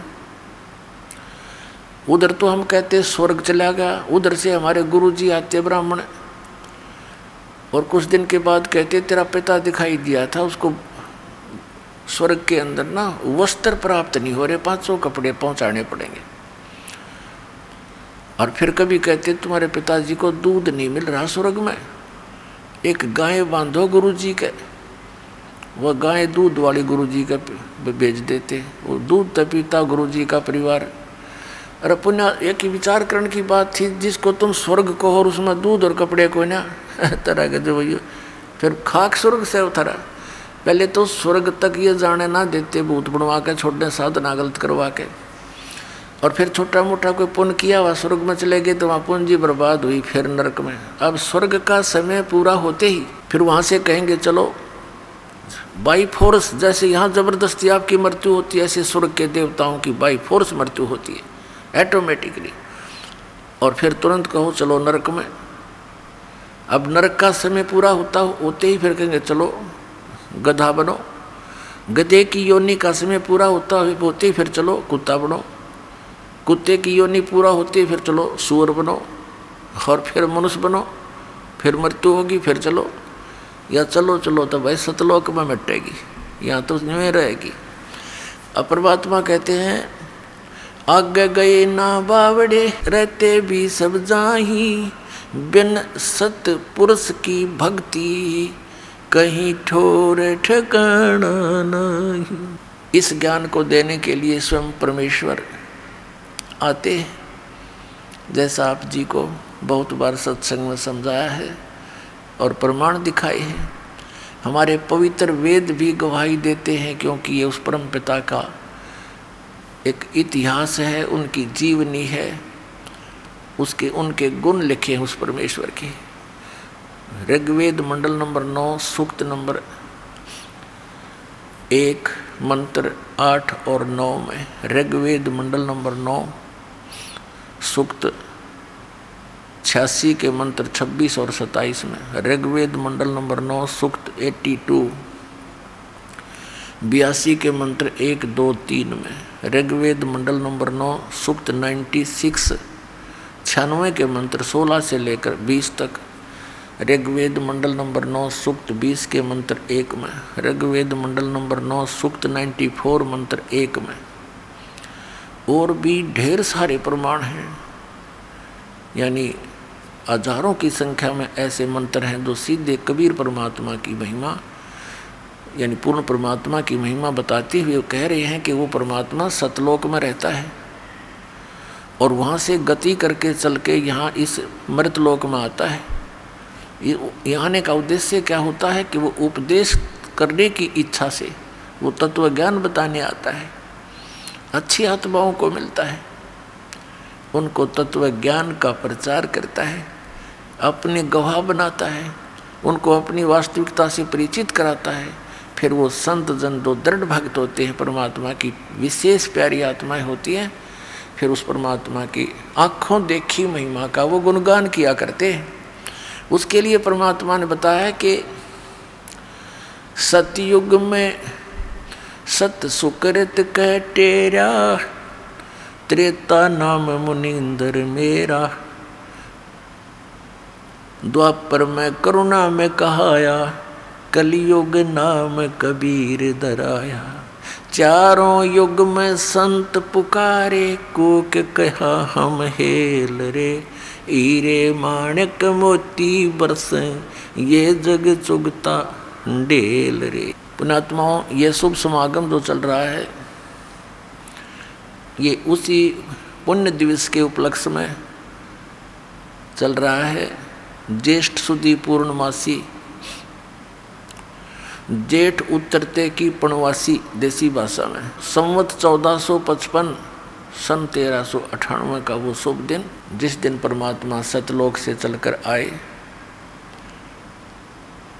उधर तो हम कहते स्वर्ग चला गया, उधर से हमारे गुरुजी आते ब्राह्मण, और कुछ दिन के बाद कहते तेरा पिता दिखाई दिया था, उसको स्वर्ग के अंदर ना वस्त्र प्राप्त नहीं हो रहे, 500 कपड़े पहुंचाने पड़ेंगे। और फिर कभी कहते तुम्हारे पिताजी को दूध नहीं मिल रहा स्वर्ग में, एक गाय बांधो गुरुजी के, वह गाय दूध वाली गुरुजी का भेज देते, वो दूध तो पीता गुरुजी का परिवार। अरे पुण्य, एक विचार करने की बात थी, जिसको तुम स्वर्ग को और उसमें दूध और कपड़े को ना तरह के जो वही, फिर खाक स्वर्ग से उतरा। पहले तो स्वर्ग तक ये जाने ना देते, भूत बनवा के छोड़ने, साधना गलत करवा के, और फिर छोटा मोटा कोई पुण्य किया हुआ स्वर्ग में चले गए तो वहाँ पूंजी बर्बाद हुई, फिर नरक में। अब स्वर्ग का समय पूरा होते ही फिर वहाँ से कहेंगे चलो बाई फोर्स, जैसे यहाँ जबरदस्ती आपकी मृत्यु होती है, ऐसे स्वर्ग के देवताओं की बाई फोर्स मृत्यु होती है ऑटोमेटिकली, और फिर तुरंत कहो चलो नरक में। अब नरक का समय पूरा होते ही फिर कहेंगे चलो गधा बनो, गधे की योनि का समय पूरा होते ही फिर चलो कुत्ता बनो, कुत्ते की योनि पूरा होती है फिर चलो सूअर बनो, और फिर मनुष्य बनो, फिर मृत्यु होगी, फिर चलो, या चलो तो भाई सतलोक में मिटेगी, यहाँ तो नहीं रहेगी। अब परमात्मा कहते हैं आगे गए ना बावड़े, रहते भी सब जाही, बिन सत पुरुष की भक्ति कहीं ठोर ठिकाना नहीं। इस ज्ञान को देने के लिए स्वयं परमेश्वर आते हैं, जैसा आप जी को बहुत बार सत्संग में समझाया है और प्रमाण दिखाए हैं। हमारे पवित्र वेद भी गवाही देते हैं, क्योंकि ये उस परम पिता का एक इतिहास है, उनकी जीवनी है, उनके गुण लिखे हैं उस परमेश्वर के। ऋग्वेद मंडल नंबर 9 सूक्त नंबर 1 मंत्र 8 और 9 में, ऋग्वेद मंडल नंबर 9 सूक्त 86 के मंत्र 26 और 27 में, ऋग्वेद मंडल नंबर 9 सूक्त 82 82 के मंत्र 1, 2, 3 में, ऋग्वेद मंडल नंबर 9 सूक्त 96 96 के मंत्र 16 से लेकर 20 तक, ऋग्वेद मंडल नंबर 9 सूक्त 20 के मंत्र 1 में, ऋग्वेद मंडल नंबर 9 सूक्त 94 मंत्र 1 में। और भी ढेर सारे प्रमाण हैं, यानी हजारों की संख्या में ऐसे मंत्र हैं जो सीधे कबीर परमात्मा की महिमा, यानी पूर्ण परमात्मा की महिमा बताते हुए कह रहे हैं कि वो परमात्मा सतलोक में रहता है और वहाँ से गति करके चल के यहाँ इस मृतलोक में आता है। यहाँ आने का उद्देश्य क्या होता है कि वो उपदेश करने की इच्छा से वो तत्व ज्ञान बताने आता है। अच्छी आत्माओं को मिलता है, उनको तत्व ज्ञान का प्रचार करता है, अपने गवाह बनाता है, उनको अपनी वास्तविकता से परिचित कराता है। फिर वो संत जन जो दृढ़ भक्त होते हैं, परमात्मा की विशेष प्यारी आत्माएं होती हैं, फिर उस परमात्मा की आँखों देखी महिमा का वो गुणगान किया करते हैं। उसके लिए परमात्मा ने बताया कि सतयुग में सत सुकृत कह टेरा, त्रेता नाम मुनिंदर मेरा, द्वापर में करुणा में कहाया, कलयुग नाम कबीर दराया। चारों युग में संत पुकारे, कूक कहा हम हेल रे, हीरे माणिक मोती बरसे, ये जग चुगता ढेल रे। पुण्यात्माओं, ये शुभ समागम जो चल रहा है, ये उसी पुण्य दिवस के उपलक्ष्य में चल रहा है। ज्येष्ठ सुदी पूर्णमासी, जेठ उतरते की पूर्णवासी देसी भाषा में, संवत 1455 सन 1398 का वो शुभ दिन, जिस दिन परमात्मा सतलोक से चलकर आए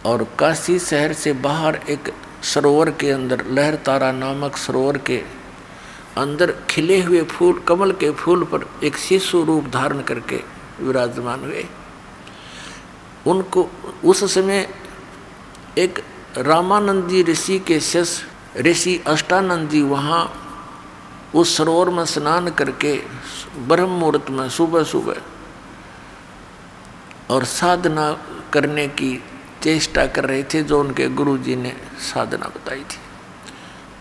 और काशी शहर से बाहर एक सरोवर के अंदर, लहर तारा नामक सरोवर के अंदर खिले हुए फूल, कमल के फूल पर एक शिशु रूप धारण करके विराजमान हुए। उनको उस समय एक रामानंद जी ऋषि के शिष्य ऋषि अष्टानंद जी वहाँ उस सरोवर में स्नान करके ब्रह्म मुहूर्त में सुबह सुबह और साधना करने की चेष्टा कर रहे थे, जो उनके गुरु जी ने साधना बताई थी।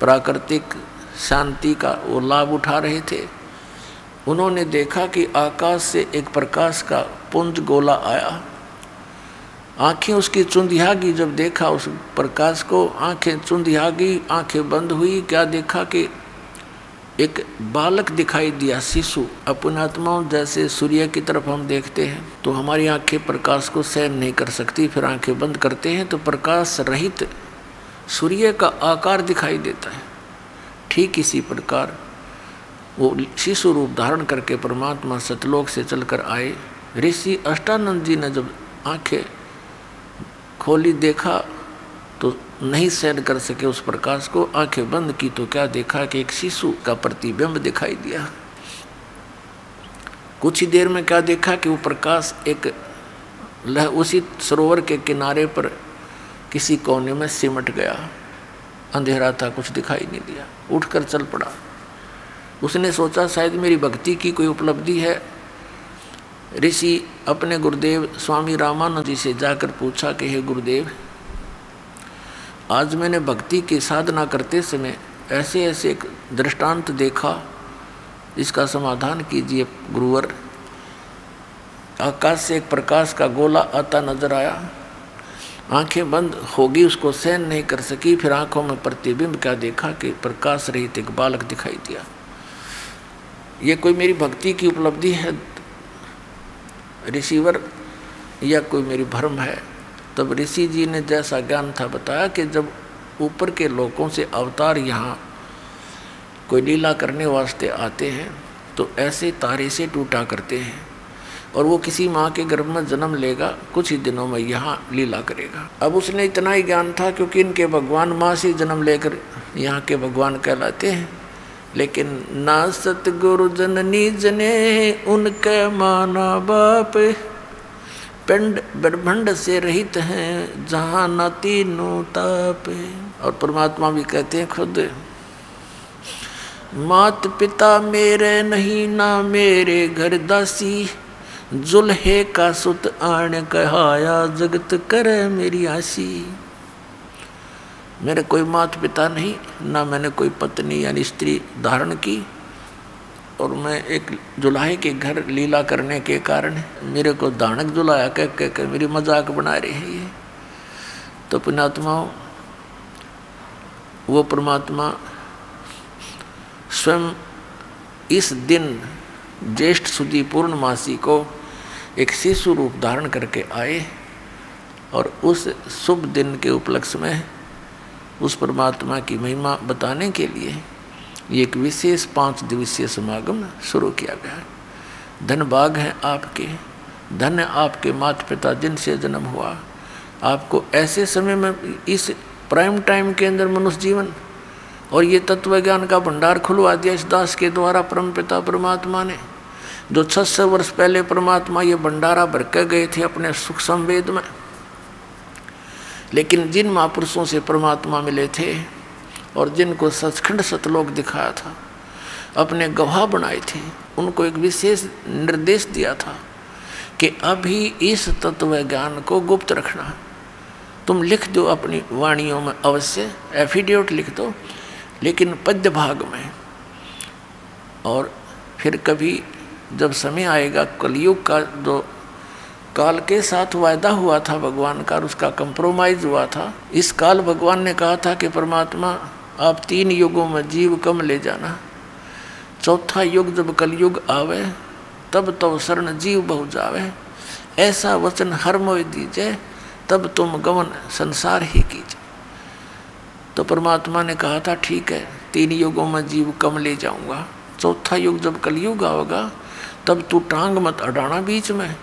प्राकृतिक शांति का वो लाभ उठा रहे थे। उन्होंने देखा कि आकाश से एक प्रकाश का पुंज गोला आया। आंखें उसकी चुंधियागी, जब देखा उस प्रकाश को, आंखें चुंधियागी, आंखें बंद हुई। क्या देखा कि एक बालक दिखाई दिया, शिशु। अपने आत्माओं, जैसे सूर्य की तरफ हम देखते हैं तो हमारी आंखें प्रकाश को सहन नहीं कर सकती, फिर आंखें बंद करते हैं तो प्रकाश रहित सूर्य का आकार दिखाई देता है। ठीक इसी प्रकार वो शिशु रूप धारण करके परमात्मा सतलोक से चलकर आए। ऋषि अष्टानंद जी ने जब आंखें खोली, देखा तो नहीं सहन कर सके उस प्रकाश को, आंखें बंद की तो क्या देखा कि एक शिशु का प्रतिबिंब दिखाई दिया। कुछ ही देर में क्या देखा कि वो प्रकाश एक उसी सरोवर के किनारे पर किसी कोने में सिमट गया। अंधेरा था, कुछ दिखाई नहीं दिया। उठकर चल पड़ा। उसने सोचा शायद मेरी भक्ति की कोई उपलब्धि है। ऋषि अपने गुरुदेव स्वामी रामानंद जी से जाकर पूछा कि हे गुरुदेव, आज मैंने भक्ति की साधना करते समय ऐसे ऐसे एक दृष्टांत देखा, इसका समाधान कीजिए गुरुवर। आकाश से एक प्रकाश का गोला आता नजर आया, आंखें बंद होगी, उसको सहन नहीं कर सकी। फिर आंखों में प्रतिबिंब क्या देखा कि प्रकाश रहित एक बालक दिखाई दिया। ये कोई मेरी भक्ति की उपलब्धि है ऋषिवर, या कोई मेरी भ्रम है? तब ऋषि जी ने जैसा ज्ञान था बताया कि जब ऊपर के लोकों से अवतार यहाँ कोई लीला करने वास्ते आते हैं तो ऐसे तारे से टूटा करते हैं, और वो किसी माँ के गर्भ में जन्म लेगा, कुछ ही दिनों में यहाँ लीला करेगा। अब उसने इतना ही ज्ञान था क्योंकि इनके भगवान माँ से जन्म लेकर यहाँ के भगवान कहलाते हैं। लेकिन ना सतगुरु जननी जने उनके माना बाप, पिंड ब्रह्मांड से रहित हैं जहाँ न तीनों ताप। और परमात्मा भी कहते हैं खुद, मात पिता मेरे नहीं ना मेरे घर दासी, जुल्हे का सुत आण कहाया जगत करे मेरी आसी। मेरे कोई माता पिता नहीं, ना मैंने कोई पत्नी यानी स्त्री धारण की, और मैं एक जुलाहे के घर लीला करने के कारण मेरे को दानक जुलाया कह कह मेरी मजाक बना रही है ये। तो पुण्यात्माओं, वो परमात्मा स्वयं इस दिन ज्येष्ठ सुदी पूर्णमासी को एक शिशु रूप धारण करके आए, और उस शुभ दिन के उपलक्ष्य में उस परमात्मा की महिमा बताने के लिए एक विशेष 5 दिवसीय समागम शुरू किया गया है। धन भाग हैं आपके, धन है आपके माता पिता जिनसे जन्म हुआ। आपको ऐसे समय में इस प्राइम टाइम के अंदर मनुष्य जीवन और ये तत्व ज्ञान का भंडार खुलवा दिया इस दास के द्वारा परम पिता परमात्मा ने। जो 600 वर्ष पहले परमात्मा ये भंडारा भर के गए थे अपने सुख संवेद में, लेकिन जिन महापुरुषों से परमात्मा मिले थे और जिनको सचखंड सतलोक दिखाया था, अपने गवाह बनाए थे, उनको एक विशेष निर्देश दिया था कि अभी इस तत्व ज्ञान को गुप्त रखना। तुम लिख दो अपनी वाणियों में, अवश्य एफिडेविट लिख दो, लेकिन पद्य भाग में। और फिर कभी जब समय आएगा, कलयुग का जो काल के साथ वायदा हुआ था भगवान का, उसका कंप्रोमाइज हुआ था। इस काल भगवान ने कहा था कि परमात्मा आप 3 युगों में जीव कम ले जाना, चौथा युग जब कलयुग आवे तब तो शरण जीव बहु जावे, ऐसा वचन हर मोह दीजिए तब तुम गमन संसार ही कीजिए। तो परमात्मा ने कहा था ठीक है, 3 युगों में जीव कम ले जाऊंगा, चौथा युग जब कलयुग आएगा तब तू टांग मत अड़ाना बीच में।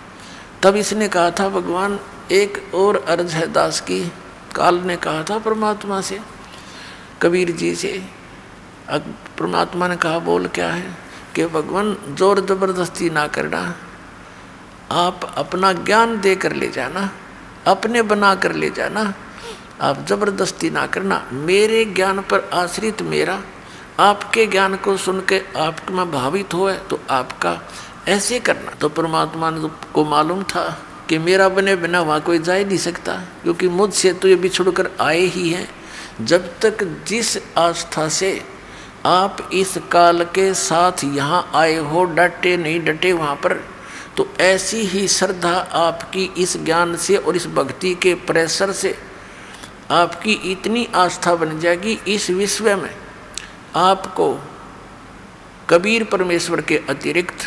तब इसने कहा था भगवान एक और अर्ज है दास की। काल ने कहा था परमात्मा से, कबीर जी से, परमात्मा ने कहा बोल क्या है कि भगवान जोर जबरदस्ती ना करना, आप अपना ज्ञान दे कर ले जाना, अपने बना कर ले जाना, आप जबरदस्ती ना करना। मेरे ज्ञान पर आश्रित मेरा, आपके ज्ञान को सुन के आप में भावित हो तो आपका ऐसे करना। तो परमात्मा ने को मालूम था कि मेरा बने बिना वहाँ कोई जा ही नहीं सकता, क्योंकि मुझसे तो ये बिछुड़ कर आए ही हैं। जब तक जिस आस्था से आप इस काल के साथ यहाँ आए हो, डटे नहीं डटे वहाँ पर, तो ऐसी ही श्रद्धा आपकी इस ज्ञान से और इस भक्ति के प्रेशर से आपकी इतनी आस्था बन जाएगी, इस विश्व में आपको कबीर परमेश्वर के अतिरिक्त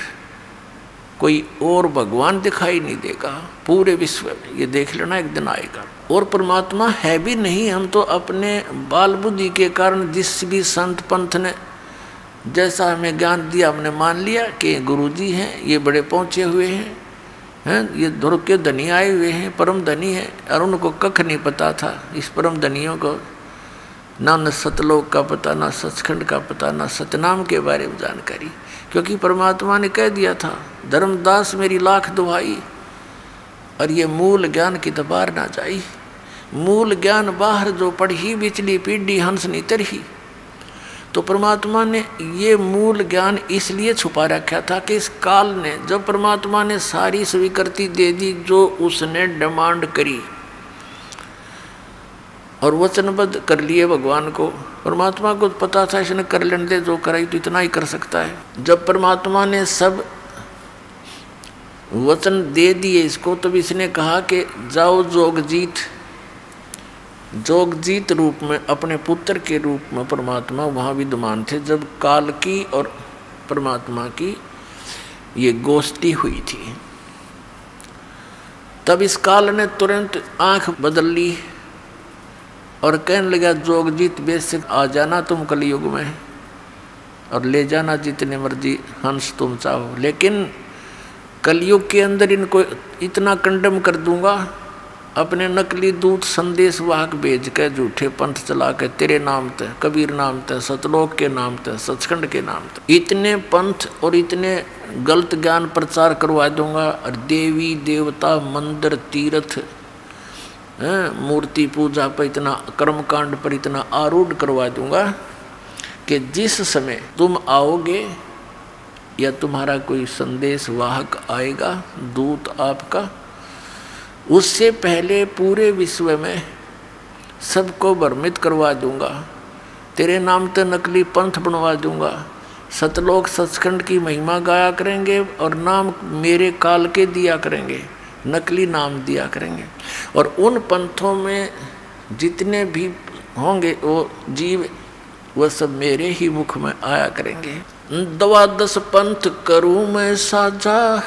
कोई और भगवान दिखाई नहीं देगा पूरे विश्व में। ये देख लेना एक दिन आएगा। और परमात्मा है भी नहीं, हम तो अपने बाल बुद्धि के कारण जिस भी संत पंथ ने जैसा हमें ज्ञान दिया हमने मान लिया कि गुरुजी हैं, ये बड़े पहुँचे हुए हैं, ये धुर के धनी आए हुए हैं, परम धनी हैं। और उनको कख नहीं पता था, इस परम धनियों को ना सतलोक का पता, ना सचखंड का पता, ना सतनाम के बारे में जानकारी, क्योंकि परमात्मा ने कह दिया था धर्मदास मेरी लाख दुहाई, और ये मूल ज्ञान की दबार ना जाई। मूल ज्ञान बाहर जो पढ़ी बिचली पीढ़ी हंस नहीं तरही। तो परमात्मा ने ये मूल ज्ञान इसलिए छुपा रखा था कि इस काल ने, जब परमात्मा ने सारी स्वीकृति दे दी जो उसने डिमांड करी और वचनबद्ध कर लिए भगवान को, परमात्मा को पता था इसने कर लेने दे, जो कराई तो इतना ही कर सकता है। जब परमात्मा ने सब वचन दे दिए इसको, तब इसने कहा कि जाओ जोगजीत रूप में, अपने पुत्र के रूप में परमात्मा वहाँ विद्यमान थे जब काल की और परमात्मा की ये गोष्ठी हुई थी। तब इस काल ने तुरंत आंख बदल ली और कहने लगा जोगजीत बेशक आ जाना तुम कलयुग में और ले जाना जितने मर्जी हंस तुम चाहो, लेकिन कलयुग के अंदर इनको इतना कंडम कर दूंगा, अपने नकली दूत संदेश वाहक भेज के झूठे पंथ चला के तेरे नाम ते, कबीर नाम ते, सतलोक के नाम ते, सचखंड के नाम ते इतने पंथ और इतने गलत ज्ञान प्रचार करवा दूंगा। और देवी देवता मंदिर तीर्थ मूर्ति पूजा पर इतना, कर्मकांड पर इतना आरूढ़ करवा दूंगा कि जिस समय तुम आओगे या तुम्हारा कोई संदेश वाहक आएगा, दूत आपका, उससे पहले पूरे विश्व में सबको भ्रमित करवा दूंगा, तेरे नाम तो नकली पंथ बनवा दूंगा, सतलोक सचखंड की महिमा गाया करेंगे और नाम मेरे काल के दिया करेंगे, नकली नाम दिया करेंगे। और उन पंथों में जितने भी होंगे वो जीव, वह सब मेरे ही मुख में आया करेंगे। 12 पंथ करूं मैं साझा,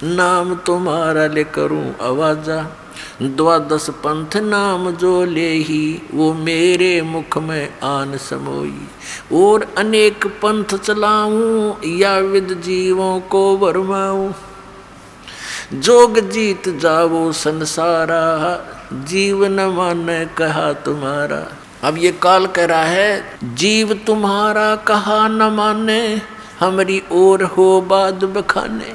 नाम तुम्हारा ले करूं आवाजा, द्वादश पंथ नाम जो लेही, वो मेरे मुख में आन समोई। और अनेक पंथ चलाऊं, या विद जीवों को वरमाऊं। जोग जीत जावो संसारा, जीवन माने कहा तुम्हारा। अब ये काल कह रहा है, जीव तुम्हारा कहा न माने, हमारी ओर हो बाद बखाने।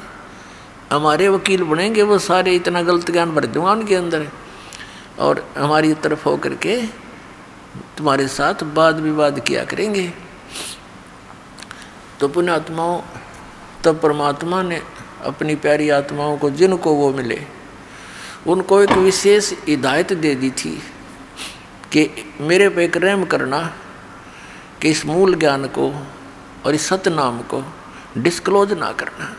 हमारे वकील बनेंगे वो सारे, इतना गलत ज्ञान भर दूंगा उनके अंदर, और हमारी तरफ हो करके तुम्हारे साथ वाद विवाद किया करेंगे। तो पुण्यात्माओं, तब परमात्मा ने अपनी प्यारी आत्माओं को, जिनको वो मिले, उनको एक विशेष हिदायत दे दी थी कि मेरे पे एक रहम करना कि इस मूल ज्ञान को और इस सत्य नाम को डिस्क्लोज ना करना,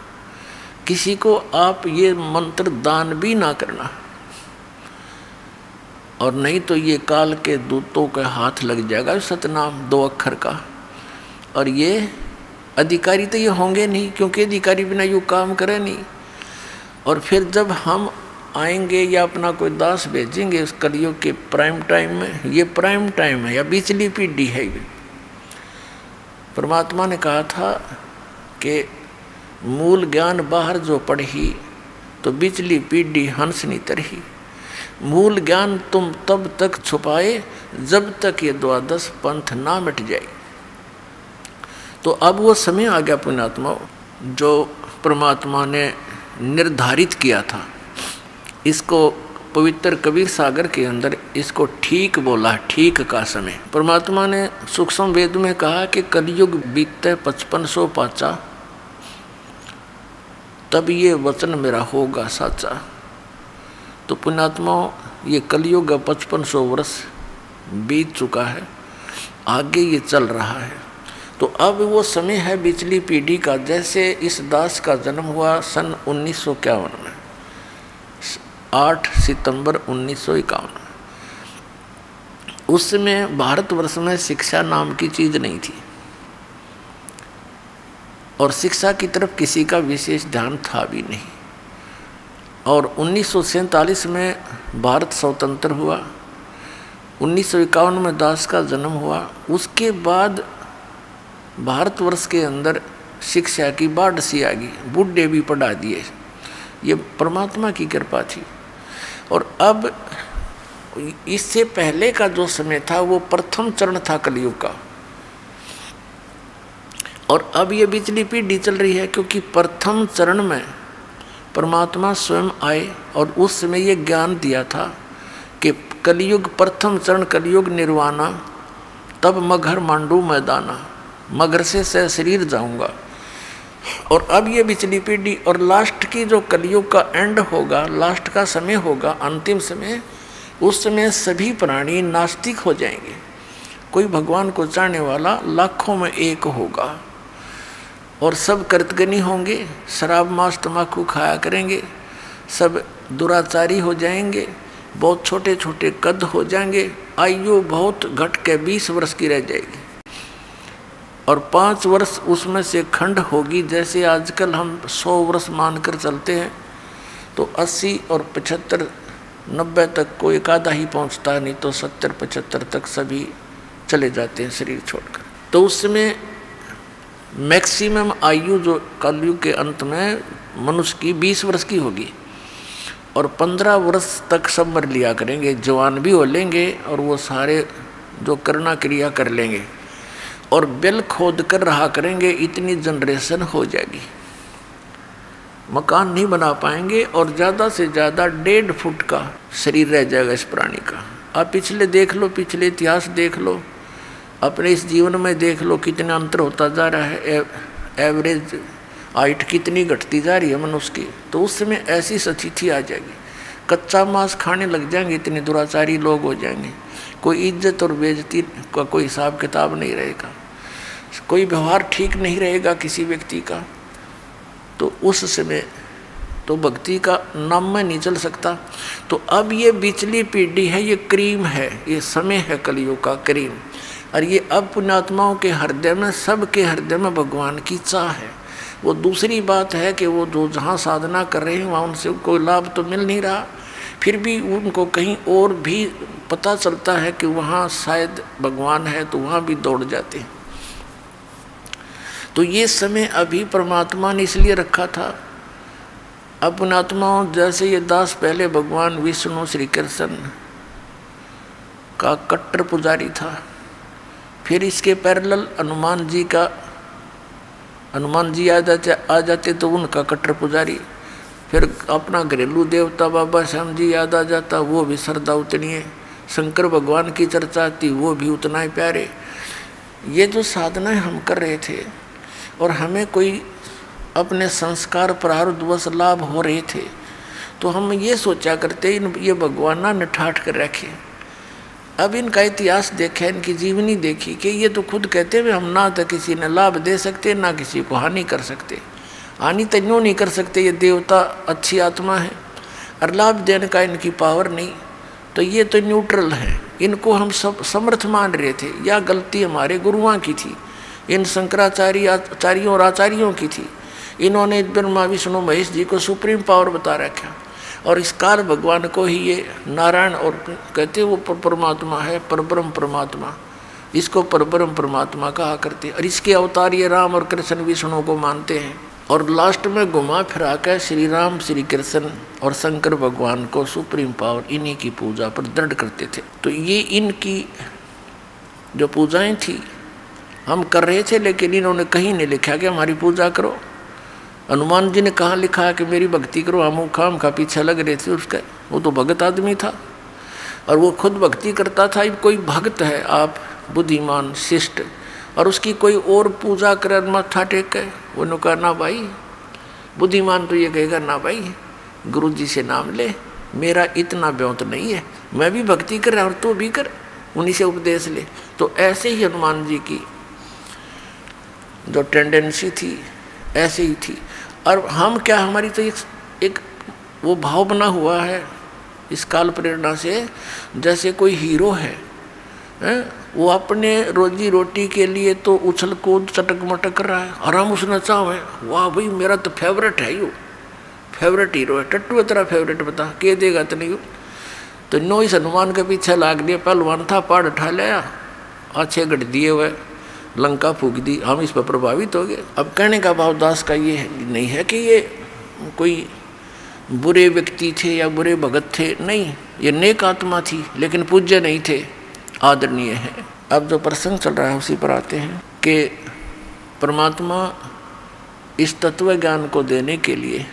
किसी को आप ये मंत्र दान भी ना करना, और नहीं तो ये काल के दूतों के हाथ लग जाएगा सतनाम 2 अक्षर का। और ये अधिकारी तो ये होंगे नहीं, क्योंकि अधिकारी बिना यूँ काम करे नहीं। और फिर जब हम आएंगे या अपना कोई दास भेजेंगे उस कलयुग के प्राइम टाइम में, ये प्राइम टाइम है या बिचली पीढ़ी है। ये परमात्मा ने कहा था कि मूल ज्ञान बाहर जो पढ़ी, तो बिचली पीढ़ी हंस नहीं तरही। मूल ज्ञान तुम तब तक छुपाए जब तक ये द्वादश पंथ ना मिट जाए। तो अब वो समय आ गया पुण्यात्मा, जो परमात्मा ने निर्धारित किया था। इसको पवित्र कबीर सागर के अंदर इसको ठीक बोला, ठीक का समय। परमात्मा ने सूक्ष्म वेद में कहा कि कलयुग बीतते 5500 पाचा, तब ये वचन मेरा होगा साचा। तो पुण्यात्माओं, ये कलयुग 5500 वर्ष बीत चुका है, आगे ये चल रहा है। तो अब वो समय है बिचली पीढ़ी का। जैसे इस दास का जन्म हुआ सन 1951 में, 8 सितंबर 1951। उस समय भारतवर्ष में शिक्षा नाम की चीज़ नहीं थी, और शिक्षा की तरफ किसी का विशेष ध्यान था भी नहीं। और 1947 में भारत स्वतंत्र हुआ, 1951 में दास का जन्म हुआ। उसके बाद भारतवर्ष के अंदर शिक्षा की बाढ़ सी आ गई, बूढ़े भी पढ़ा दिए। ये परमात्मा की कृपा थी। और अब इससे पहले का जो समय था वो प्रथम चरण था कलयुग का, और अब ये बिचली पीढ़ी चल रही है, क्योंकि प्रथम चरण में परमात्मा स्वयं आए और उस समय ये ज्ञान दिया था कि कलयुग प्रथम चरण कलयुग निर्वाणा, तब मगर मांडू मैदाना, मगर से शरीर जाऊंगा। और अब ये बिचली पीढ़ी और लास्ट की जो कलयुग का एंड होगा, लास्ट का समय होगा, अंतिम समय, उस समय सभी प्राणी नास्तिक हो जाएंगे। कोई भगवान को चाहने वाला लाखों में एक होगा, और सब कर्तगनी होंगे, शराब मांस तम्बाकू खाया करेंगे, सब दुराचारी हो जाएंगे, बहुत छोटे छोटे कद हो जाएंगे, आयु बहुत घट के 20 वर्ष की रह जाएगी, और 5 वर्ष उसमें से खंड होगी। जैसे आजकल हम 100 वर्ष मानकर चलते हैं, तो 80 और 75 90 तक कोई एक आधा ही पहुँचता है, नहीं तो 70 75 तक सभी चले जाते हैं शरीर छोड़कर। तो उसमें मैक्सिमम आयु जो कलयुग के अंत में मनुष्य की 20 वर्ष की होगी, और 15 वर्ष तक सब मर लिया करेंगे, जवान भी हो लेंगे, और वो सारे जो करना क्रिया कर लेंगे, और बिल खोद कर रहा करेंगे। इतनी जनरेशन हो जाएगी, मकान नहीं बना पाएंगे, और ज़्यादा से ज़्यादा 1.5 फुट का शरीर रह जाएगा इस प्राणी का। आप पिछले देख लो, पिछले इतिहास देख लो, अपने इस जीवन में देख लो, कितना अंतर होता जा रहा है। एवरेज हाइट कितनी घटती जा रही है मनुष्य की। तो उस समय ऐसी स्थिति आ जाएगी, कच्चा मांस खाने लग जाएंगे, इतने दुराचारी लोग हो जाएंगे, कोई इज्जत और बेइज्जती का कोई हिसाब किताब नहीं रहेगा, कोई व्यवहार ठीक नहीं रहेगा किसी व्यक्ति का। तो उस समय तो भक्ति का नाम में नहीं चल सकता। तो अब ये बिचली पीढ़ी है, ये क्रीम है, ये समय है कलयुग का क्रीम। और ये अब पुण्यात्माओं के हृदय में, सबके हृदय में भगवान की चाह है। वो दूसरी बात है कि वो जो जहाँ साधना कर रहे हैं वहाँ उनसे कोई लाभ तो मिल नहीं रहा, फिर भी उनको कहीं और भी पता चलता है कि वहाँ शायद भगवान है, तो वहाँ भी दौड़ जाते हैं। तो ये समय अभी परमात्मा ने इसलिए रखा था। अब पुण्यात्माओं, जैसे ये दास पहले भगवान विष्णु श्री कृष्ण का कट्टर पुजारी था, फिर इसके पैरेलल हनुमान जी आ जाते तो उनका कट्टर पुजारी, फिर अपना घरेलू देवता बाबा श्याम जी याद आ जाता, वो भी श्रद्धा उतनी है। शंकर भगवान की चर्चा आती, वो भी उतना ही प्यारे। ये जो साधनाएं हम कर रहे थे और हमें कोई अपने संस्कार प्रारब्धवश लाभ हो रहे थे, तो हम ये सोचा करते ये भगवान ने ठाठ कर रखे। अब इनका इतिहास देखा, इनकी जीवनी देखी कि ये तो खुद कहते हुए हम ना तो किसी ने लाभ दे सकते, ना किसी को हानि कर सकते। हानि तो यूँ नहीं कर सकते, ये देवता अच्छी आत्मा है, और लाभ देने का इनकी पावर नहीं, तो ये तो न्यूट्रल है। इनको हम सब समर्थ मान रहे थे। या गलती हमारे गुरुओं की थी, इन शंकराचार्यों और आचार्यों की थी। इन्होंने ब्रह्मा विष्णु महेश जी को सुप्रीम पावर बता रखा, और इस काल भगवान को ही ये नारायण और कहते वो परमात्मा है, परब्रह्म परमात्मा, इसको परब्रह्म परमात्मा कहा करते। और इसके अवतार ये राम और कृष्ण विष्णु को मानते हैं, और लास्ट में घुमा फिरा कर श्री राम श्री कृष्ण और शंकर भगवान को सुप्रीम पावर इन्हीं की पूजा पर दृढ़ करते थे। तो ये इनकी जो पूजाएं थी हम कर रहे थे, लेकिन इन्होंने कहीं नहीं लिखा कि हमारी पूजा करो। हनुमान जी ने कहाँ लिखा है कि मेरी भक्ति करो, हम खाम का पीछे लग रहे थे उसका। वो तो भगत आदमी था और वो खुद भक्ति करता था। कोई भक्त है आप बुद्धिमान शिष्ट, और उसकी कोई और पूजा कर माथा टेक है, उन्होंने कहा ना भाई, बुद्धिमान तो ये कहेगा ना भाई गुरु जी से नाम ले, मेरा इतना ब्योत नहीं है, मैं भी भक्ति कर रहा और तू भी कर, उन्हीं से उपदेश ले। तो ऐसे ही हनुमान जी की जो टेंडेंसी थी ऐसे ही थी। और हम क्या, हमारी तो एक वो भाव बना हुआ है इस काल प्रेरणा से, जैसे कोई हीरो है, वो अपने रोजी रोटी के लिए तो उछल कूद चटक मटक कर रहा है, और हम उसने चाहे वाह भाई मेरा तो फेवरेट है, यो फेवरेट हीरो है। टट्टू तेरा फेवरेट बता के देगा तो नहीं। तो नो इस हनुमान के पीछे लाग दिया, पहलवान था, पहाड़ उठा लिया, अच्छे गढ़ दिए हुए, लंका फूक दी, हम इस पर प्रभावित हो गए। अब कहने का भाव दास का ये नहीं है कि ये कोई बुरे व्यक्ति थे या बुरे भगत थे, नहीं, ये नेक आत्मा थी, लेकिन पूज्य नहीं थे, आदरणीय है। अब जो प्रसंग चल रहा है उसी पर आते हैं कि परमात्मा इस तत्व ज्ञान को देने के लिए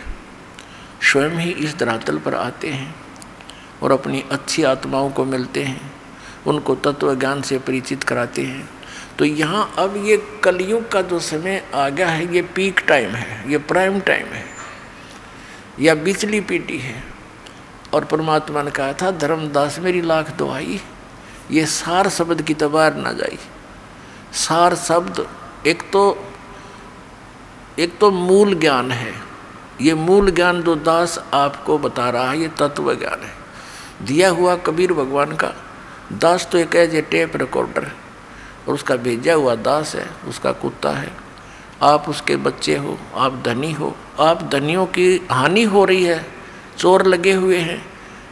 स्वयं ही इस धरातल पर आते हैं और अपनी अच्छी आत्माओं को मिलते हैं, उनको तत्व ज्ञान से परिचित कराते हैं। तो यहाँ अब ये कलयुग का जो समय आ गया है, ये पीक टाइम है, ये प्राइम टाइम है, या बिचली पीटी है। और परमात्मा ने कहा था, धर्मदास मेरी लाख दुहाई, ये सार शब्द की तबार ना जाई। सार शब्द एक तो मूल ज्ञान है, ये मूल ज्ञान जो दास आपको बता रहा है ये तत्व ज्ञान है, दिया हुआ कबीर भगवान का। दास तो एक है टेप रिकॉर्डर, और उसका भेजा हुआ दास है, उसका कुत्ता है। आप उसके बच्चे हो, आप धनी हो, आप धनियों की हानि हो रही है, चोर लगे हुए हैं,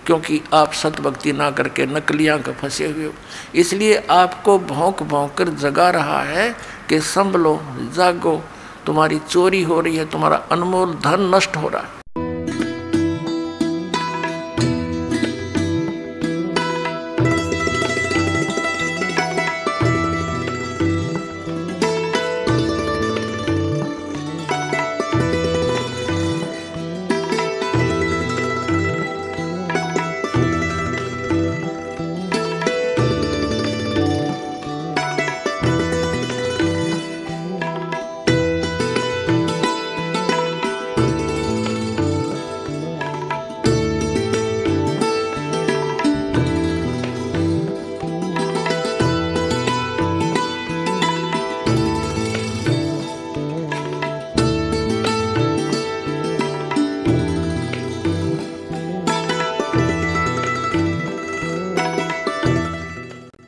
क्योंकि आप सतभक्ति ना करके नकलियाँ का फंसे हुए हो। इसलिए आपको भौंक भौंक कर जगा रहा है कि संभलो, जागो, तुम्हारी चोरी हो रही है, तुम्हारा अनमोल धन नष्ट हो रहा है।